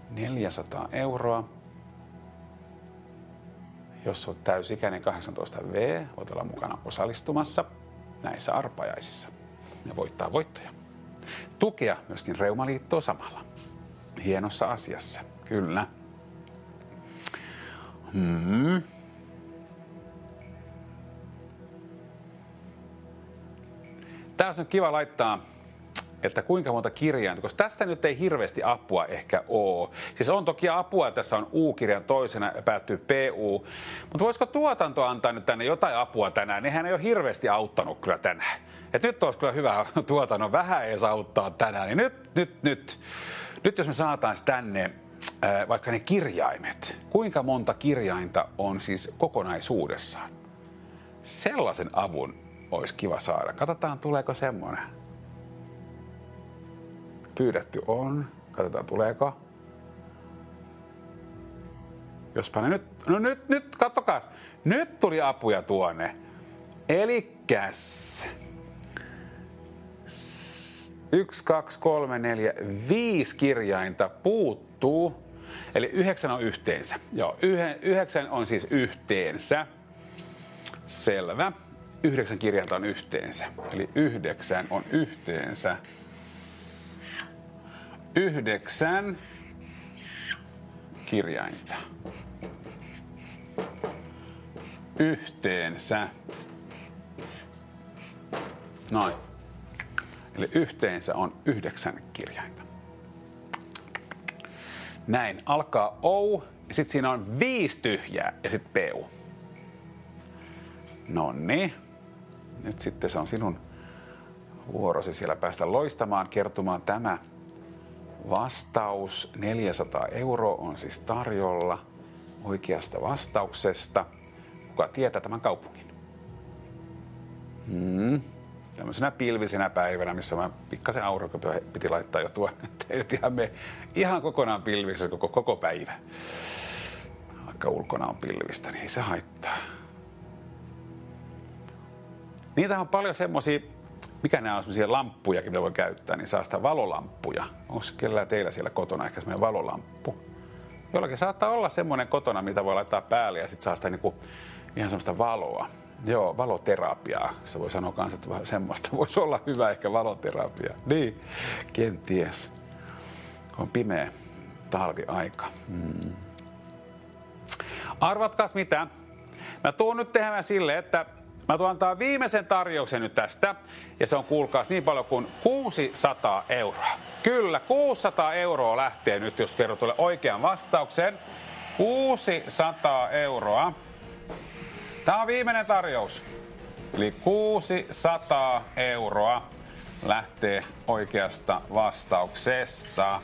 400 €. Jos olet täysikäinen 18V, voit olla mukana osallistumassa näissä arpajaisissa ja voittaa voittoja. Tukea myöskin Reumaliittoa samalla. Hienossa asiassa, kyllä. Tää on kiva laittaa, että kuinka monta kirjainta, koska tästä nyt ei hirveästi apua ehkä ole. Siis on toki apua, tässä on U-kirjan toisena ja päättyy PU. Mutta voisiko tuotanto antaa nyt tänne jotain apua tänään? Nehän ei ole hirveästi auttanut kyllä tänään. Et nyt olisi kyllä hyvä tuotannon vähän edes auttaa tänään. Niin nyt jos me saataisiin tänne vaikka ne kirjaimet. Kuinka monta kirjainta on siis kokonaisuudessaan? Sellaisen avun olisi kiva saada. Katsotaan, tuleeko semmoinen. Pyydetty on. Katsotaan, tuleeko. Jospa ne nyt... No nyt, kattokaa. Nyt tuli apuja tuonne. Elikkäs... 1, 2, 3, 4, 5 kirjainta puuttuu. Eli 9 on yhteensä. Joo, 9 on siis yhteensä. Selvä. 9 kirjainta on yhteensä. Eli 9 on yhteensä. 9 kirjainta. Yhteensä. Noin. Eli yhteensä on 9 kirjainta. Näin. Alkaa OU, ja sitten siinä on 5 tyhjää, ja sitten PU. Noniin. Nyt sitten se on sinun vuorosi siellä päästä loistamaan, kertomaan tämä vastaus. 400 € on siis tarjolla oikeasta vastauksesta. Kuka tietää tämän kaupungin? Tämmöisenä pilvisenä päivänä, missä mä pikkasen aurinko piti laittaa jo tuonne. Ihan kokonaan pilvissä koko päivä. Vaikka ulkona on pilvistä, niin ei se haittaa. Niitä on paljon semmosia, mikä nämä on semmosia lamppujakin, mitä voi käyttää, niin saa sitä valolamppuja. Onko kellään teillä siellä kotona ehkä semmoinen valolamppu? Jollakin saattaa olla semmoinen kotona, mitä voi laittaa päälle ja sit saa sitä niinku ihan semmoista valoa. Joo, valoterapiaa. Se voi sanoa kans, että semmoista voisi olla hyvä ehkä valoterapia. Niin, kenties. On pimeä talviaika. Arvatkaas mitä? Mä tuun nyt tehdään silleen, että mä tuon antaa viimeisen tarjouksen nyt tästä. Ja se on, kuulkaas, niin paljon kuin 600 €. Kyllä, 600 € lähtee nyt, jos kerrot tuolle oikean vastauksen. 600 €. Tämä on viimeinen tarjous. Eli 600 € lähtee oikeasta vastauksesta.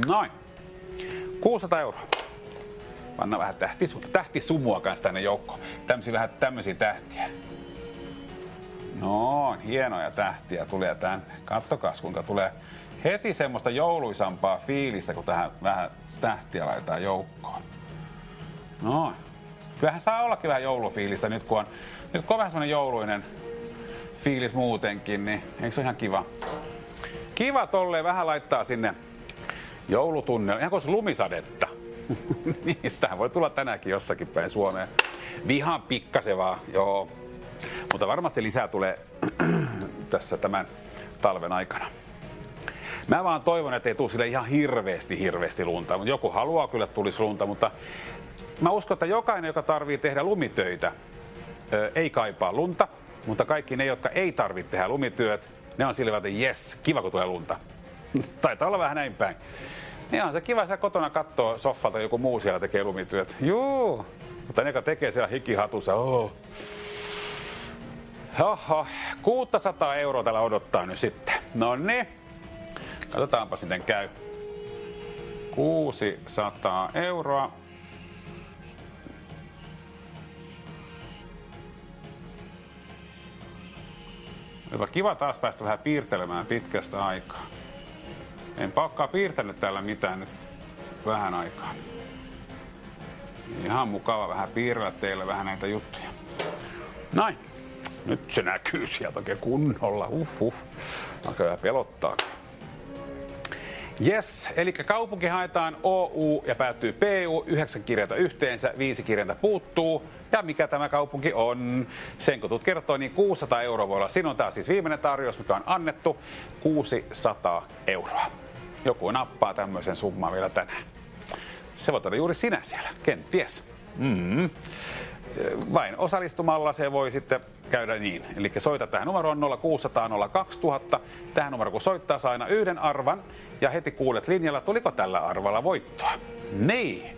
Noin. 600 €. Panna vähän tähtisumua kanssa tänne joukkoon. Tämmöisiä tähtiä. Noin, hienoja tähtiä tulee tänne. Kattokas, kuinka tulee heti semmoista jouluisampaa fiilistä, kun tähän vähän tähtiä laitetaan joukkoon. Noin. Kyllähän saa ollakin vähän joulufiilistä nyt kun on vähän semmoinen jouluinen fiilis muutenkin, niin eikö se ole ihan kiva? Kiva tolleen vähän laittaa sinne Joulutunnelma, ihan kuin lumisadetta. Niin, sitähän voi tulla tänäänkin jossakin päin Suomeen. Vihan pikkasen vaan, joo. Mutta varmasti lisää tulee tässä tämän talven aikana. Mä vaan toivon, että ei tule sille ihan hirveästi lunta. Joku haluaa kyllä, että tulisi lunta, mutta mä uskon, että jokainen, joka tarvii tehdä lumitöitä, ei kaipaa lunta. Mutta kaikki ne, jotka ei tarvitse tehdä lumityöt, ne on sillä, että jes, kiva kun tulee lunta. Taitaa olla vähän näin päin. Niin on se kiva siellä kotona kattoo soffalta, joku muu siellä tekee lumityöt. Juu, mutta ne, jotka tekee siellä hikihatussa, Oho, 600 € tällä odottaa nyt sitten. No niin, katsotaanpas miten käy. 600 €. Hyvä, kiva taas päästä vähän piirtelemään pitkästä aikaa. En pakkaa piirtänyt täällä mitään nyt vähän aikaa. Ihan mukava vähän piirrellä teille vähän näitä juttuja. Noin. Nyt se näkyy sieltä oikein kunnolla. Alkaa vähän pelottaa. Jes, eli kaupunki haetaan OU ja päättyy PU, 9 kirjainta yhteensä, 5 kirjainta puuttuu. Ja mikä tämä kaupunki on? Sen kun tulet kertoo, niin 600 € voi olla sinun. Tämä on siis viimeinen tarjous, mikä on annettu. 600 €. Joku nappaa tämmöisen summan vielä tänään. Se voi olla juuri sinä siellä, kenties. Vain osallistumalla se voi sitten käydä niin. Eli soita tähän numeroon 0600 02000. Tähän numeroon kun soittaa, saa aina yhden arvan. Ja heti kuulet linjalla, tuliko tällä arvalla voittoa. Niin.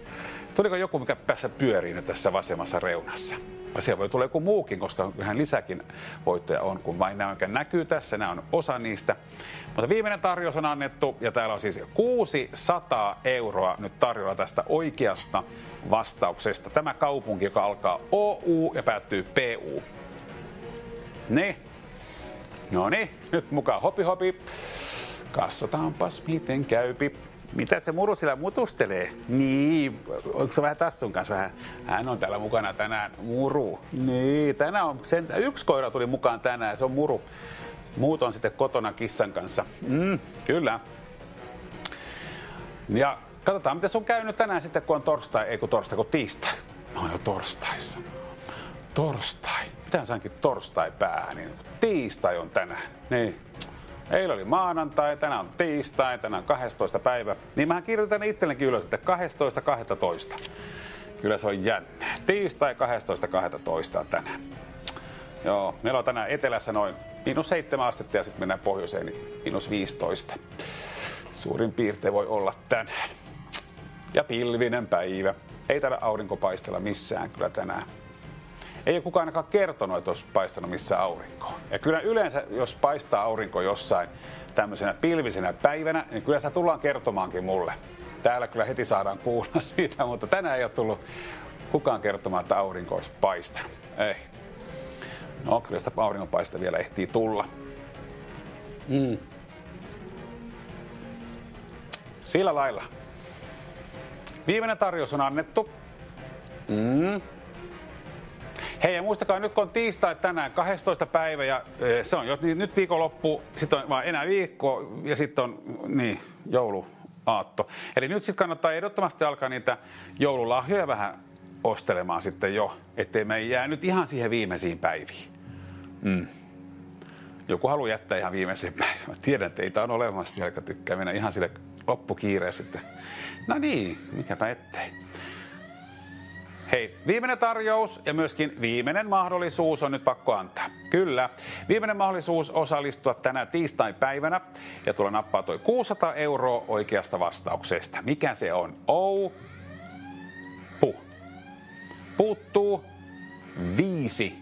Tuliko joku, mikä päässä pyörii nyt tässä vasemmassa reunassa? Vai siellä voi tulla joku muukin, koska vähän lisäkin voittoja on, kun vain nämä, mikä näkyy tässä. Nämä on osa niistä. Mutta viimeinen tarjous on annettu ja täällä on siis 600 € nyt tarjolla tästä oikeasta vastauksesta. Tämä kaupunki, joka alkaa OU ja päättyy PU. Niin. No niin, nyt mukaan hopi. Katsotaanpas miten käypi. Mitä se muru sillä mutustelee? Niin, onko se vähän Tassun kanssa vähän? Hän on täällä mukana tänään, muru. Niin, tänään on yksi koira tuli mukaan tänään, se on muru. Muut on sitten kotona kissan kanssa. Kyllä. Ja katsotaan, miten se on käynyt tänään sitten, kun on kun tiistai. No jo torstaissa. Torstai. Mitähän saankin torstai päähän, niin tiistai on tänään. Niin. Eilen oli maanantai, tänään on tiistai, tänään on 12. päivä. Niin mähän kirjoitan itsellenkin ylös, että 12.12. Kyllä se on jännä. Tiistai 12.12. tänään. Joo, meillä on tänään etelässä noin -7 astetta ja sitten mennään pohjoiseen, niin -15. Suurin piirtein voi olla tänään. Ja pilvinen päivä. Ei täällä aurinko paistella missään kyllä tänään. Ei ole kukaan ainakaan kertonut, että olisi paistanut missään aurinkoa. Ja kyllä yleensä, jos paistaa aurinko jossain tämmöisenä pilvisenä päivänä, niin kyllä sitä tullaan kertomaankin mulle. Täällä kyllä heti saadaan kuulla siitä, mutta tänään ei ole tullut kukaan kertomaan, että aurinko olisi paistanut. Ei. No, kyllä sitä auringonpaista vielä ehtii tulla. Sillä lailla. Viimeinen tarjous on annettu. Hei, ja muistakaa nyt kun on tiistai tänään 12. päivä ja se on jo nyt viikonloppu, sitten on vaan enää viikko ja sitten on niin, jouluaatto. Eli nyt sitten kannattaa ehdottomasti alkaa niitä joululahjoja vähän ostelemaan sitten jo, ettei me jää nyt ihan siihen viimeisiin päiviin. Joku haluaa jättää ihan viimeiseen päivään. Mä tiedän, että teitä on olemassa siellä, joka tykkää mennä ihan sille loppukiireen sitten. No niin, mikäpä ettei. Hei, viimeinen tarjous ja myöskin viimeinen mahdollisuus on nyt pakko antaa. Kyllä, viimeinen mahdollisuus osallistua tänä tiistai-päivänä ja tulla nappaa toi 600 € oikeasta vastauksesta. Mikä se on? Puuttuu 5.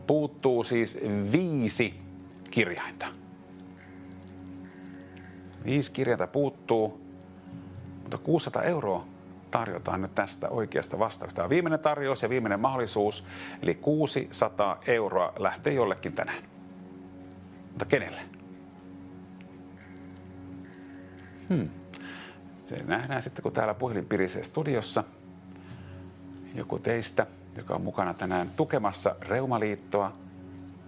Puuttuu siis 5 kirjainta. 5 kirjainta puuttuu, mutta 600 € tarjotaan nyt tästä oikeasta vastauksesta. Tämä on viimeinen tarjous ja viimeinen mahdollisuus, eli 600 € lähtee jollekin tänään. Mutta kenelle? Se nähdään sitten, kun täällä puhelin pirisee studiossa. Joku teistä, joka on mukana tänään tukemassa Reumaliittoa,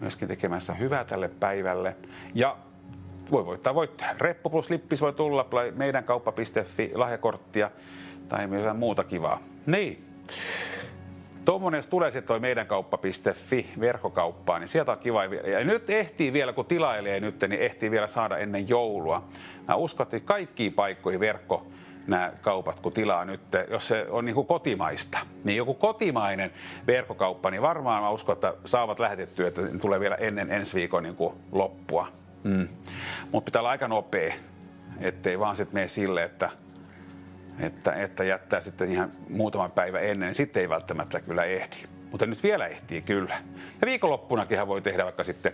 myöskin tekemässä hyvää tälle päivälle. Ja voi voittaa voittoja. Reppu plus lippis voi tulla, meidän kauppa.fi, lahjakorttia tai jotain muuta kivaa. Niin. Tuommoinen, jos tulee sitten toi meidän kauppa.fi verkkokauppaan, niin sieltä on kiva. Ja nyt ehtii vielä, kun tilailee nyt, niin ehtii vielä saada ennen joulua. Mä uskon, että kaikkiin paikkoihin nämä kaupat, kun tilaa nyt, jos se on niin kuin kotimaista, niin joku kotimainen verkkokauppa, niin varmaan mä uskon, että saavat lähetettyä, että tulee vielä ennen ensi viikon niin kuin loppua. Mutta pitää olla aika nopea, ettei vaan sitten mene sille, että jättää sitten ihan muutaman päivän ennen, niin sitten ei välttämättä kyllä ehdi. Mutta nyt vielä ehtii kyllä. Ja viikonloppunakinhan voi tehdä vaikka sitten,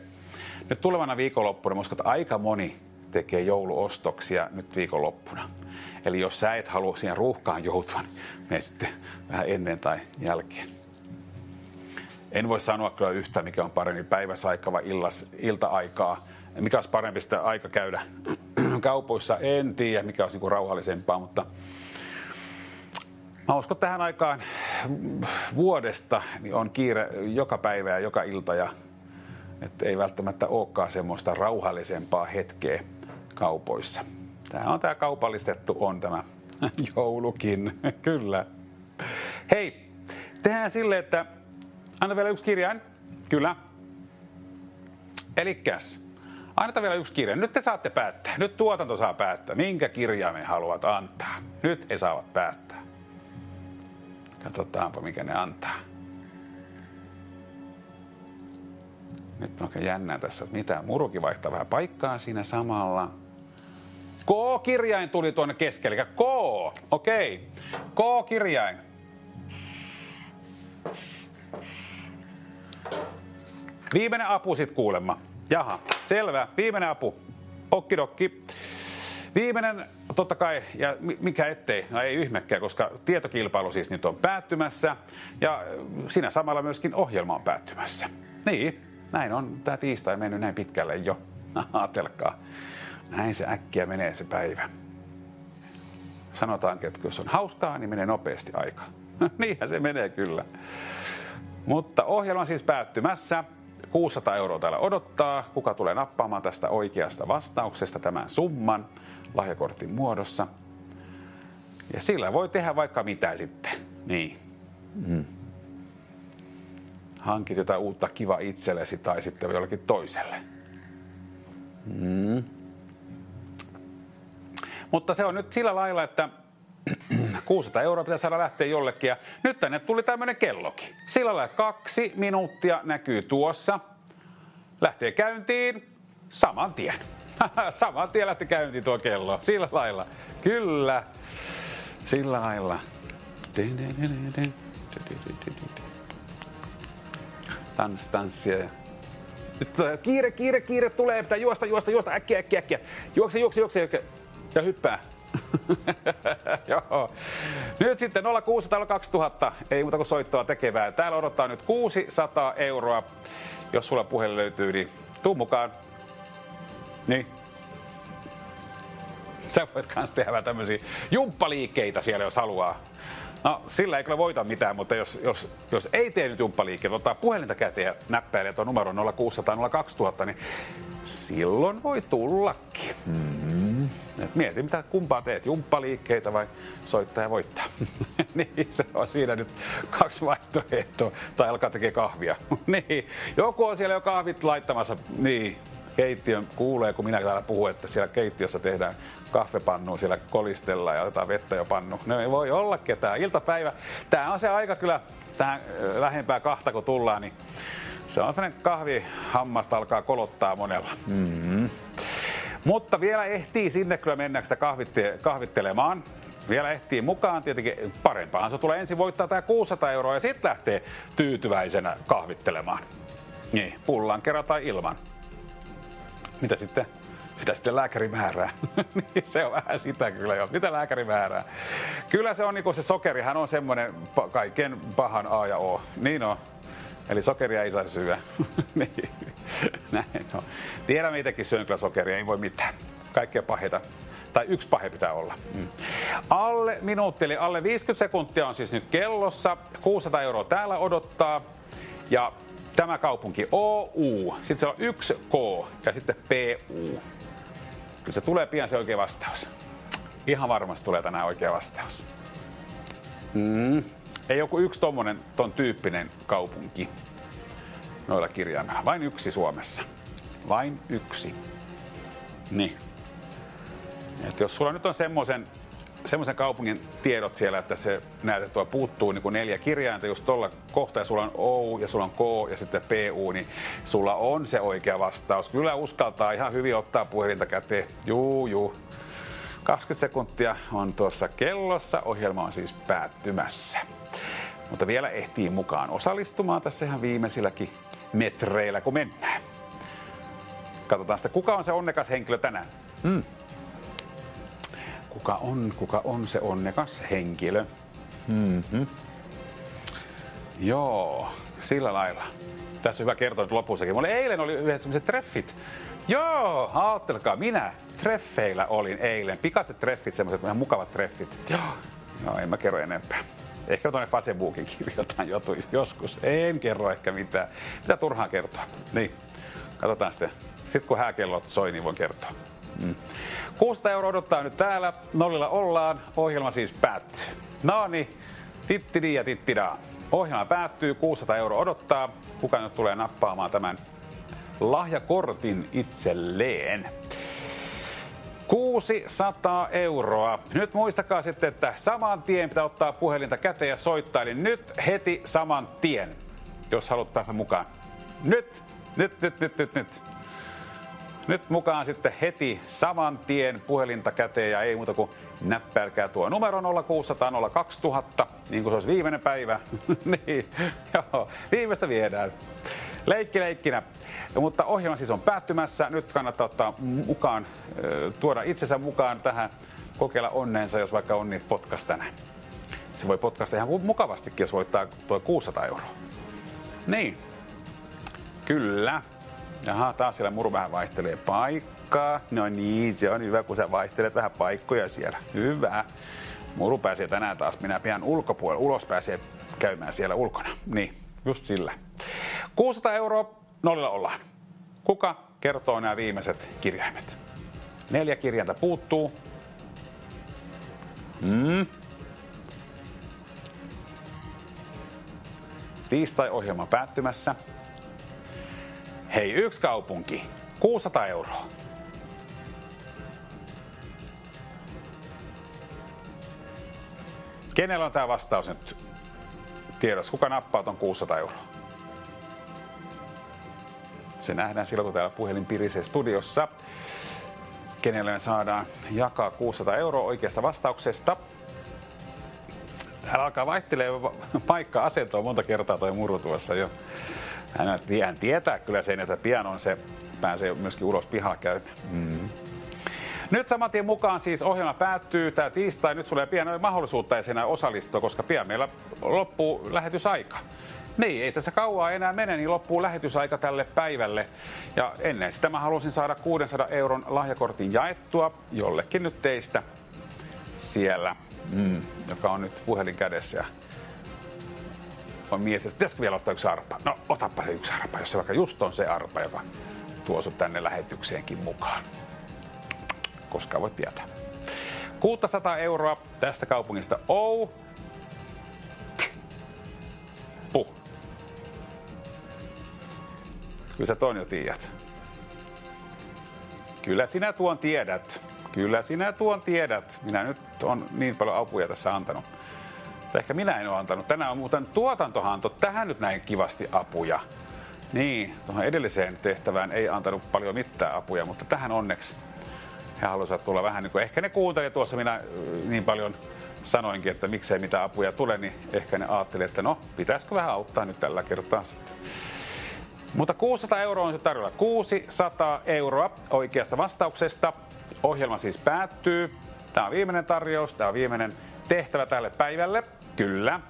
nyt tulevana viikonloppuna, mä uskon, että aika moni tekee jouluostoksia nyt viikonloppuna. Eli jos sä et halua siihen ruuhkaan joutua, niin mene sitten vähän ennen tai jälkeen. En voi sanoa kyllä yhtään, mikä on paremmin päiväsaikaa vai ilta-aikaa. Mikä olisi parempi sitä aika käydä kaupoissa, en tiedä, mikä olisi niin rauhallisempaa, mutta mä uskon, tähän aikaan vuodesta niin on kiire joka päivä ja joka ilta, ja että ei välttämättä olekaan semmoista rauhallisempaa hetkeä kaupoissa. Tämä kaupallistettu on tämä joulukin, kyllä. Hei, tehdään silleen, että anna vielä yksi kirjain, kyllä. Elikkäs, annetaan vielä yksi kirjain. Nyt te saatte päättää, nyt tuotanto saa päättää, minkä kirjaimen haluat antaa. Nyt he saavat päättää. Katsotaanpa, mikä ne antaa. Nyt on oikein jännää tässä, että mitä. Murukin vaihtaa vähän paikkaa siinä samalla. K-kirjain tuli tuonne keskelle. K, okei. K-kirjain. Viimeinen apu sit kuulemma. Jaha, selvä. Viimeinen apu. Okkidokki. Viimeinen, totta kai, ja mikä ettei, no ei ihmekään, koska tietokilpailu siis nyt on päättymässä ja siinä samalla myöskin ohjelma on päättymässä. Niin, näin on tämä tiistai mennyt näin pitkälle jo. Ajatelkaa, näin se äkkiä menee se päivä. Sanotaankin, että jos on hauskaa, niin menee nopeasti aika. Niinhän se menee kyllä. Mutta ohjelma on siis päättymässä. 600 € täällä odottaa. Kuka tulee nappaamaan tästä oikeasta vastauksesta tämän summan lahjakortin muodossa. Ja sillä voi tehdä vaikka mitä sitten. Niin. Hankit jotain uutta kiva itsellesi tai sitten jollekin toiselle. Mutta se on nyt sillä lailla, että 600 € pitää saada lähteä jollekin. Ja nyt tänne tuli tämmöinen kellokin. Sillä lailla 2 minuuttia näkyy tuossa. Lähtee käyntiin saman tien. Saman tien lähti käyntiin tuo kello. Sillä lailla. Kyllä. Sillä lailla. Tanssia. Nyt kiire tulee. Pitää juosta. Äkkiä. Juokse. Ja hyppää. Joo. Nyt sitten 0600 2000. Ei muuta kuin soittoa tekevää. Täällä odottaa nyt 600 €. Jos sulla puhelin löytyy, niin tuu mukaan. Niin. Sä voit kans tehdä tämmöisiä jumppaliikkeitä siellä, jos haluaa. No, sillä ei kyllä voita mitään, mutta jos ei tee nyt jumppaliikkeitä, ottaa puhelinta käteen ja näppäilee tuon numero 0600 2000, niin silloin voi tullakin. Mieti, mitä kumpaa teet, jumppaliikkeitä vai soittaa ja voittaa. Niin, se on siinä nyt 2 vaihtoehtoa. Tai alkaa tekee kahvia. Niin, joku on siellä jo kahvit laittamassa. Niin, keittiön kuulee, kun minä täällä puhun, että siellä keittiössä tehdään kahvepannua, siellä kolistellaan ja otetaan vettä jo pannu. No ei voi olla ketään. Iltapäivä. Tää on se aika kyllä, tähän lähempää 2 kun tullaan, niin se on sellainen kahvihammasta alkaa kolottaa monella. Mutta vielä ehtii sinne kyllä mennä sitä kahvittelemaan. Vielä ehtii mukaan, tietenkin parempaan. Se tulee ensin voittaa tää 600 € ja sitten lähtee tyytyväisenä kahvittelemaan. Niin, pullan kerran tai ilman. Mitä sitten lääkäri määrää? Niin, se on vähän sitä kyllä jo. Mitä lääkäri määrää? Kyllä se on niinku se sokerihan on semmoinen kaiken pahan A ja O. Niin on. Eli sokeria ei saa syödä. Niin. Näin on. Tiedämme itsekin syön kyllä sokeria, ei voi mitään. Kaikkea paheita. Tai 1 pahe pitää olla. Alle minuutti, eli alle 50 sekuntia on siis nyt kellossa. 600 € täällä odottaa. Ja tämä kaupunki OU. Sitten se on 1 K ja sitten PU. Kyllä se tulee pian se oikea vastaus. Ihan varmasti tulee tänään oikea vastaus. Ei joku yksi ton tyyppinen kaupunki noilla kirjaimilla. Vain yksi Suomessa. Vain yksi. Niin. Et jos sulla nyt on semmoisen kaupungin tiedot siellä, että se näet, että tuo puuttuu niin kuin 4 kirjainta just tuolla kohtaa, ja sulla on O ja sulla on K ja sitten PU, niin sulla on se oikea vastaus. Kyllä uskaltaa ihan hyvin ottaa puhelinta käteen. Juu. 20 sekuntia on tuossa kellossa. Ohjelma on siis päättymässä. Mutta vielä ehtii mukaan osallistumaan tässä ihan viimeisilläkin metreillä, kun mennään. Katsotaan sitten, kuka on se onnekas henkilö tänään. Kuka on se onnekas henkilö? Joo, sillä lailla. Tässä on hyvä kertoa nyt lopussakin. Eilen oli yhdet sellaiset treffit. Joo, ajattelkaa, minä treffeillä olin eilen. Pikaiset treffit, semmoiset ihan mukavat treffit. Joo, no en mä kerro enempää. Ehkä tuonne Facebookin kirjoitan joskus. En kerro ehkä mitään. Mitä turhaan kertoa. Niin, katsotaan sitten. Sitten kun hääkellot soi, niin voin kertoa. 600 € odottaa nyt täällä. Nollilla ollaan. Ohjelma siis päättyy. No niin, tittidi ja tittidaa. Ohjelma päättyy. 600 € odottaa. Kuka nyt tulee nappaamaan tämän lahjakortin itselleen? 600 €. Nyt muistakaa sitten, että saman tien pitää ottaa puhelinta käteen ja soittaa. Eli nyt heti saman tien, jos haluat päästä mukaan. Nyt. Nyt mukaan sitten heti saman tien puhelinta käteen ja ei muuta kuin näppäilkää tuo numero 0600 02000, niin kuin se olisi viimeinen päivä. Niin, joo, viimeistä viedään. Leikkinä. Mutta ohjelma siis on päättymässä. Nyt kannattaa ottaa mukaan, tuoda itsensä mukaan tähän, kokeilla onneensa, jos vaikka onni potkas tänään. Se voi potkasta ihan mukavastikin, jos voittaa tuo 600 €. Niin, kyllä. Jaha, taas siellä Muru vähän vaihtelee paikkaa. No niin, se on hyvä, kun sä vaihtelet vähän paikkoja siellä. Hyvä. Muru pääsee tänään taas, minä pian ulkopuolella. Ulos pääsee käymään siellä ulkona. Niin, just sillä. 600 €, nollilla ollaan. Kuka kertoo nämä viimeiset kirjaimet? 4 kirjainta puuttuu. Tiistai-ohjelma päättymässä. Hei, yksi kaupunki. 600 €. Kenellä on tämä vastaus nyt tiedossa? Kuka nappaa ton 600 €? Se nähdään silloin, kun täällä puhelin pirisee studiossa. Kenelle me saadaan jakaa 600 € oikeasta vastauksesta. Täällä alkaa vaihtelemaan paikka-asentoa monta kertaa toi Muru tuossa jo. Hän tietää kyllä sen, että pian on se, pääsee myöskin ulos pihalla käymään. Nyt saman tien mukaan siis ohjelma päättyy tää tiistai. Nyt sulla ei pian mahdollisuutta enää osallistua, koska pian meillä loppuu lähetysaika. Niin, ei tässä kauaa enää mene, niin loppuu lähetysaika tälle päivälle. Ja ennen sitä mä halusin saada 600 € lahjakortin jaettua jollekin nyt teistä siellä, joka on nyt puhelin kädessä. Ja on miettinyt, että pitäisikö vielä ottaa yksi arpa. No, otappa se yksi arpa, jos se vaikka just on se arpa, joka tuo sut tänne lähetykseenkin mukaan. Koska voit tietää. 600 € tästä kaupungista Ou. Kyllä sä ton jo tiedät. Kyllä sinä tuon tiedät. Minä nyt on niin paljon apuja tässä antanut. Ehkä minä en ole antanut. Tänään on muuten tuotantohan antoi tähän nyt näin kivasti apuja. Niin, tuohon edelliseen tehtävään ei antanut paljon mitään apuja, mutta tähän onneksi he halusivat tulla vähän niin kuin, ehkä ne kuunteli tuossa, minä niin paljon sanoinkin, että miksei mitään apuja tule, niin ehkä ne ajatteli, että no, pitäisikö vähän auttaa nyt tällä kertaa sitten. Mutta 600 € on se tarjolla. 600 € oikeasta vastauksesta. Ohjelma siis päättyy. Tämä on viimeinen tarjous, tämä on viimeinen tehtävä tälle päivälle. Kyllä.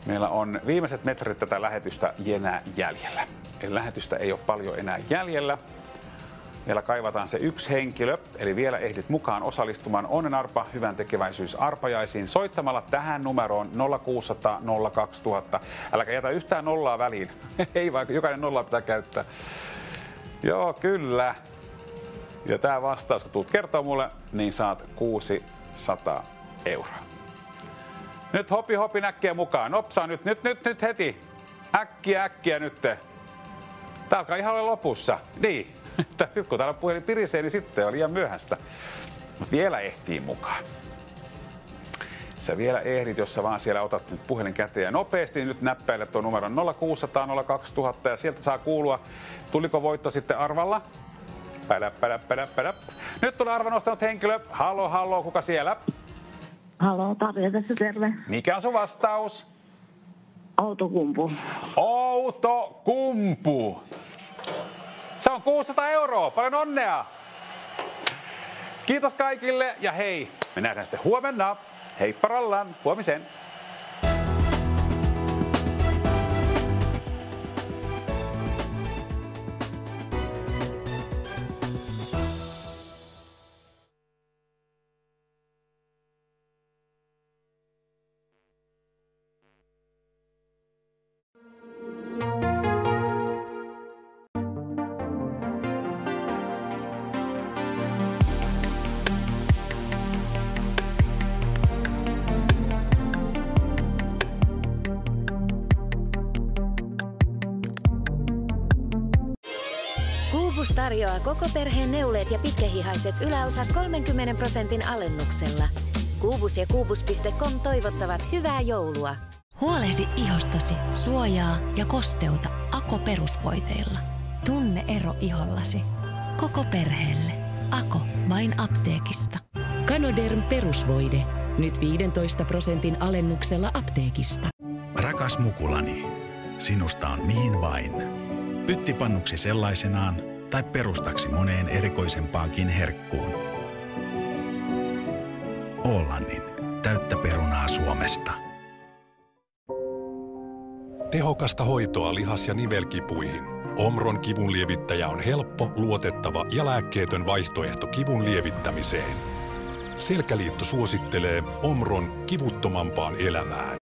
Meillä on viimeiset metrit tätä lähetystä enää jäljellä. Eli lähetystä ei ole paljon enää jäljellä. Vielä kaivataan se yksi henkilö, eli vielä ehdit mukaan osallistumaan onnenarpa hyvän tekeväisyysarpajaisiin soittamalla tähän numeroon 0600 02000. Äläkä jätä yhtään nollaa väliin. Ei, vaikka jokainen nolla pitää käyttää. Joo, kyllä. Ja tää vastaus, kun tulet kertoa mulle, niin saat 600 €. Nyt hopi näkkiä mukaan. Nopsaa nyt heti. Äkkiä nyt. Tää alkaa ihan olla lopussa. Niin. Nyt kun täällä puhelin pirisee, niin sitten on liian myöhäistä. Mutta vielä ehtii mukaan. Sä vielä ehdit, jos sä vaan siellä otat nyt puhelin käteen ja nopeasti nyt näppäilet tuon numeron 0600 02000 ja sieltä saa kuulua. Tuliko voitto sitten arvalla? Pädäp. Nyt tulee arvan nostanut henkilö. Haloo, kuka siellä? Haloo, Tarja tässä, terve. Mikä on sun vastaus? Outokumpu. Outokumpu. Se on 600 €. Paljon onnea. Kiitos kaikille ja hei, me nähdään sitten huomenna. Heipparallaan, huomiseen. Qobuz tarjoaa koko perheen neuleet ja pitkähihaiset yläosat 30% alennuksella. Qobuz ja Qobuz.com toivottavat hyvää joulua. Huolehdi ihostasi, suojaa ja kosteuta Ako perusvoiteilla. Tunne ero ihollasi. Koko perheelle. Ako vain apteekista. Canoderm perusvoide. Nyt 15% alennuksella apteekista. Rakas mukulani, sinusta on niin vain. Pyttipannuksi sellaisenaan tai perustaksi moneen erikoisempaankin herkkuun. Oolannin täyttä perunaa Suomesta. Tehokasta hoitoa lihas- ja nivelkipuihin. Omron kivunlievittäjä on helppo, luotettava ja lääkkeetön vaihtoehto kivun lievittämiseen. Selkäliitto suosittelee Omron kivuttomampaan elämään.